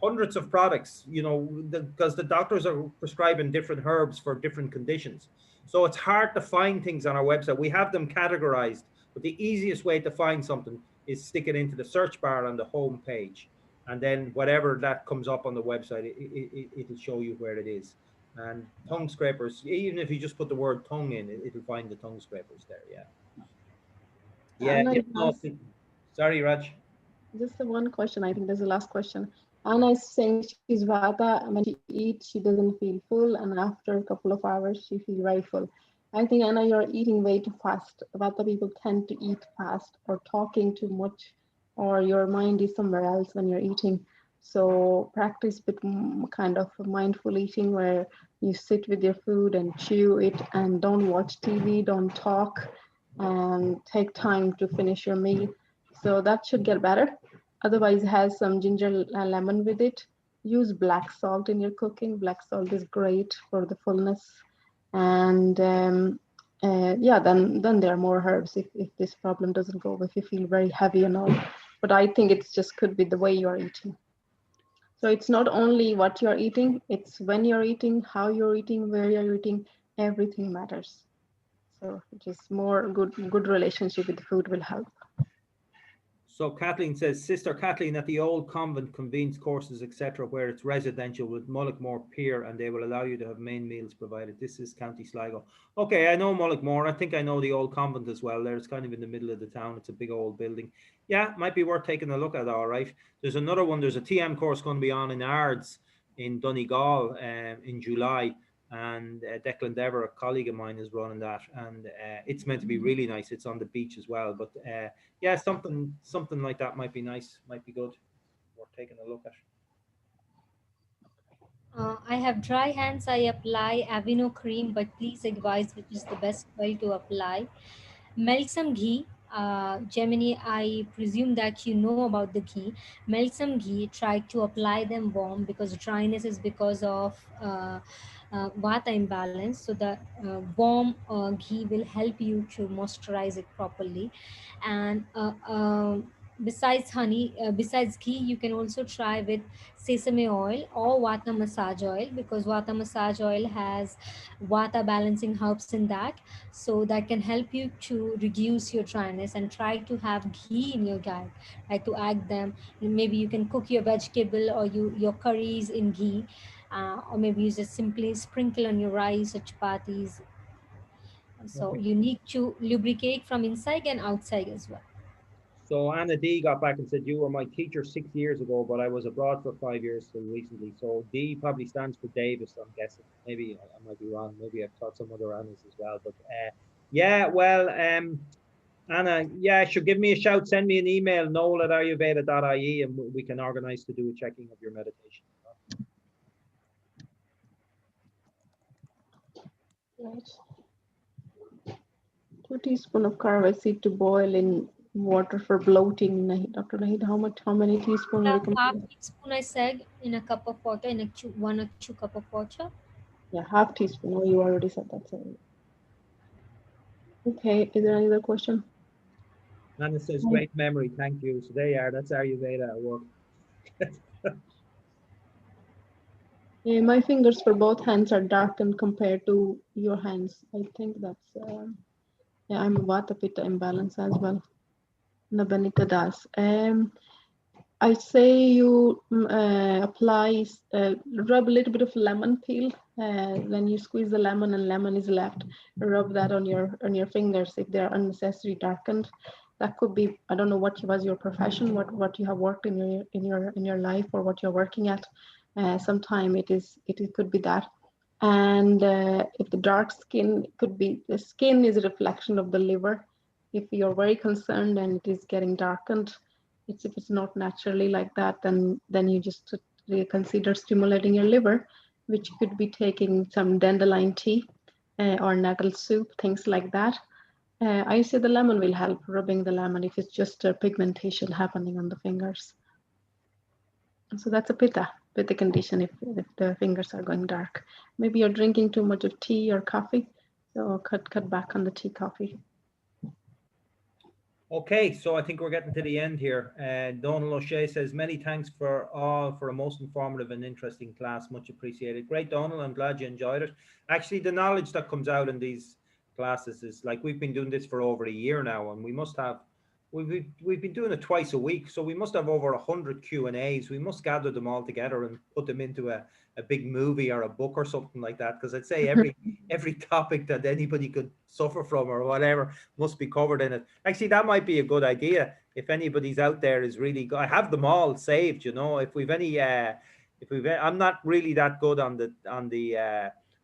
hundreds of products, you know, because the doctors are prescribing different herbs for different conditions. So it's hard to find things on our website. We have them categorized, but the easiest way to find something is stick it into the search bar on the home page. And then whatever that comes up on the website, it'll show you where it is. And tongue scrapers, even if you just put the word tongue in, it'll find the tongue scrapers there. Yeah. Sorry, Raj. Just the one question. I think there's the last question. Anna is saying she's Vata, and when she eats, she doesn't feel full, and after a couple of hours, she feels very full. I think, Anna, you're eating way too fast. Vata people tend to eat fast or talking too much, or your mind is somewhere else when you're eating. So practice bit kind of mindful eating, where you sit with your food and chew it, and don't watch TV, don't talk, and take time to finish your meal. So that should get better. Otherwise, has some ginger and lemon with it. Use black salt in your cooking. Black salt is great for the fullness. And yeah, then there are more herbs if this problem doesn't go, if you feel very heavy and all. But I think it's just could be the way you're eating. So it's not only what you're eating, it's when you're eating, how you're eating, where you're eating, everything matters. So just more good relationship with the food will help. So Kathleen says, Sister Kathleen, at the old convent convenes courses, etc., where it's residential with Mullaghmore Pier, and they will allow you to have main meals provided. This is County Sligo. Okay, I know Mullaghmore. I think I know the old convent as well. There, it's kind of in the middle of the town. It's a big old building. Yeah, might be worth taking a look at. All right. There's another one. There's a TM course going to be on in Ards in Donegal in July. And Declan Dever, a colleague of mine, is running that, and it's meant to be really nice. It's on the beach as well, but yeah, something like that might be nice, might be good, worth taking a look at. I have dry hands. I apply Aveeno cream, but please advise which is the best oil to apply. Melt some ghee. Gemini, I presume that you know about the ghee. Melt some ghee. Try to apply them warm, because dryness is because of Vata imbalance. So the warm ghee will help you to moisturize it properly. And besides honey, besides ghee, you can also try with sesame oil or Vata massage oil, because Vata massage oil has Vata balancing herbs in that. So that can help you to reduce your dryness. And try to have ghee in your diet, like to add them. Maybe you can cook your vegetable or your curries in ghee, or maybe you just simply sprinkle on your rice or chapatis. So you need to lubricate from inside and outside as well. So Anna D got back and said, you were my teacher 6 years ago, but I was abroad for 5 years so recently. So D probably stands for Davis, I'm guessing. Maybe I might be wrong. Maybe I've taught some other Annas as well. But yeah, well, Anna, yeah, should give me a shout. Send me an email, noel@ayurveda.ie, and we can organize to do a checking of your meditation. Right. 2 teaspoons of caraway seed to boil in water for bloating. Dr. Nahid, how many teaspoons Yeah, half recommend? teaspoon I said in a cup of water, in a 1 or 2 cup of water. Yeah, half teaspoon. Oh, you already said that. Sorry. Okay, is there any other question? Anna says, great memory, thank you. So there you are, that's Ayurveda at work. Yeah, my fingers for both hands are darkened compared to your hands. I think that's, yeah, I'm a Vata Pitta imbalance as well. Nabanita Das. I say you apply, rub a little bit of lemon peel. When you squeeze the lemon and lemon is left, rub that on your fingers if they are unnecessarily darkened. That could be, I don't know what was your profession, what you have worked in your life or what you're working at. Sometime it could be that. And if the dark skin could be, the skin is a reflection of the liver. If you're very concerned and it is getting darkened, if it's not naturally like that, then you just consider stimulating your liver, which could be taking some dandelion tea or nettle soup, things like that. I say the lemon will help, rubbing the lemon if it's just a pigmentation happening on the fingers. So that's a pitta condition if the fingers are going dark. Maybe you're drinking too much of tea or coffee, so cut back on the tea, coffee. Okay, so I think we're getting to the end here. Donald O'Shea says, many thanks for a most informative and interesting class. Much appreciated. Great, Donald. I'm glad you enjoyed it. Actually, the knowledge that comes out in these classes is like, we've been doing this for over a year now, and we must have, we've been doing it twice a week. So we must have over 100 Q&As. We must gather them all together and put them into a big movie or a book or something like that. Because I'd say every topic that anybody could suffer from or whatever must be covered in it. Actually, that might be a good idea. If anybody's out there is really good, I have them all saved, you know. If we've any, I'm not really that good on the,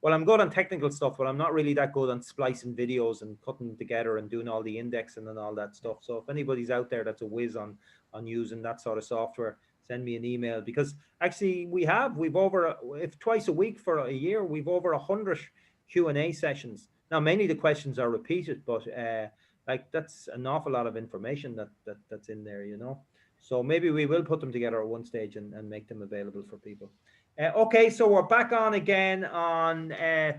well, I'm good on technical stuff, but I'm not really that good on splicing videos and cutting them together and doing all the indexing and all that stuff. So if anybody's out there that's a whiz on using that sort of software, send me an email, because actually we've over, if twice a week for a year, we've over 100 Q&A sessions. Now, mainly the questions are repeated, but like, that's an awful lot of information that's in there, you know. So maybe we will put them together at one stage and make them available for people. Okay, so we're back on again on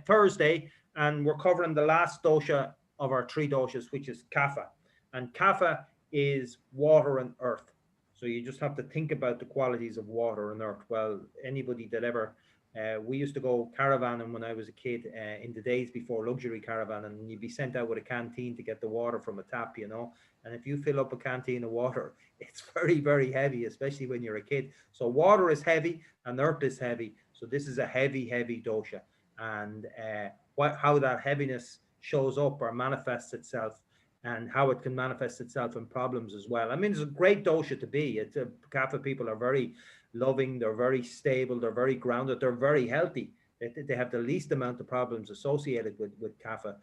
Thursday, and we're covering the last dosha of our 3 doshas, which is Kapha. And Kapha is water and earth. So you just have to think about the qualities of water and earth. Well, anybody that ever, we used to go caravanning when I was a kid, in the days before luxury caravan, and you'd be sent out with a canteen to get the water from a tap, you know. And if you fill up a canteen of water, it's very, very heavy, especially when you're a kid. So water is heavy and earth is heavy. So this is a heavy, heavy dosha. And how that heaviness shows up or manifests itself, and how it can manifest itself in problems as well. I mean, it's a great dosha to be. Kapha people are very loving, they're very stable, they're very grounded, they're very healthy. They have the least amount of problems associated with Kapha,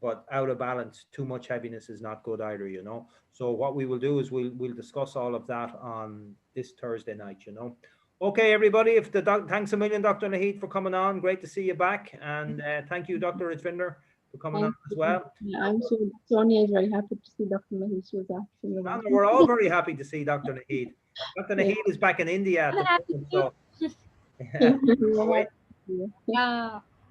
but out of balance, too much heaviness is not good either, you know. So what we will do is we'll discuss all of that on this Thursday night, you know. Okay, everybody, thanks a million, Dr. Nahid, for coming on. Great to see you back. And thank you, Dr. Rajvinder, for coming on as well. Yeah, I'm sure Sonia is very happy to see Dr. Nahid. She was asking about We're all very happy to see Dr. Nahid. Dr. Nahid is back in India at the moment, so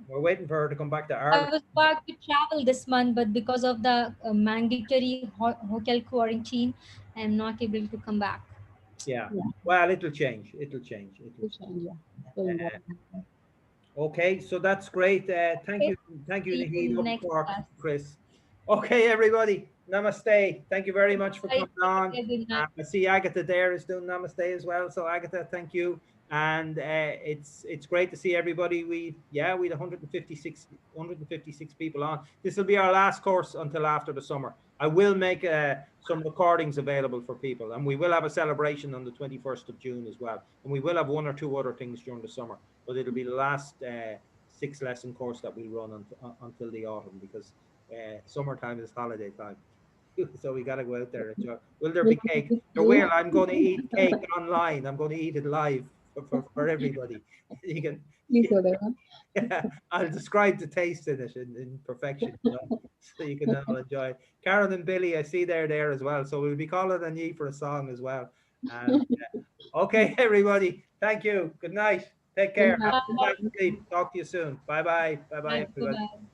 we're waiting for her to come back to Ireland. I was about to travel this month, but because of the mandatory hotel quarantine, I am not able to come back. Yeah. Well, it'll change. It'll change. Yeah. Okay, so that's great. Thank you, Nahid, for Chris. Okay, everybody, namaste. Thank you very much for coming on. I see Agatha there is doing namaste as well. So Agatha, thank you. And it's great to see everybody. We had 156 people on. This will be our last course until after the summer. I will make some recordings available for people, and we will have a celebration on the 21st of June as well. And we will have 1 or 2 other things during the summer, but it'll be the last 6 lesson course that we run until the autumn, because summertime is holiday time. So we got to go out there and enjoy. Will there be cake? There will. I'm going to eat cake online. I'm going to eat it live for everybody. You can. Yeah, I'll describe the taste in it in perfection, so you can all enjoy. Karen and Billy, I see they're there as well. So we'll be calling on you for a song as well. And okay, everybody. Thank you. Good night. Take care. Have a good night's sleep. Talk to you soon. Bye bye. Bye bye, everybody. Bye-bye.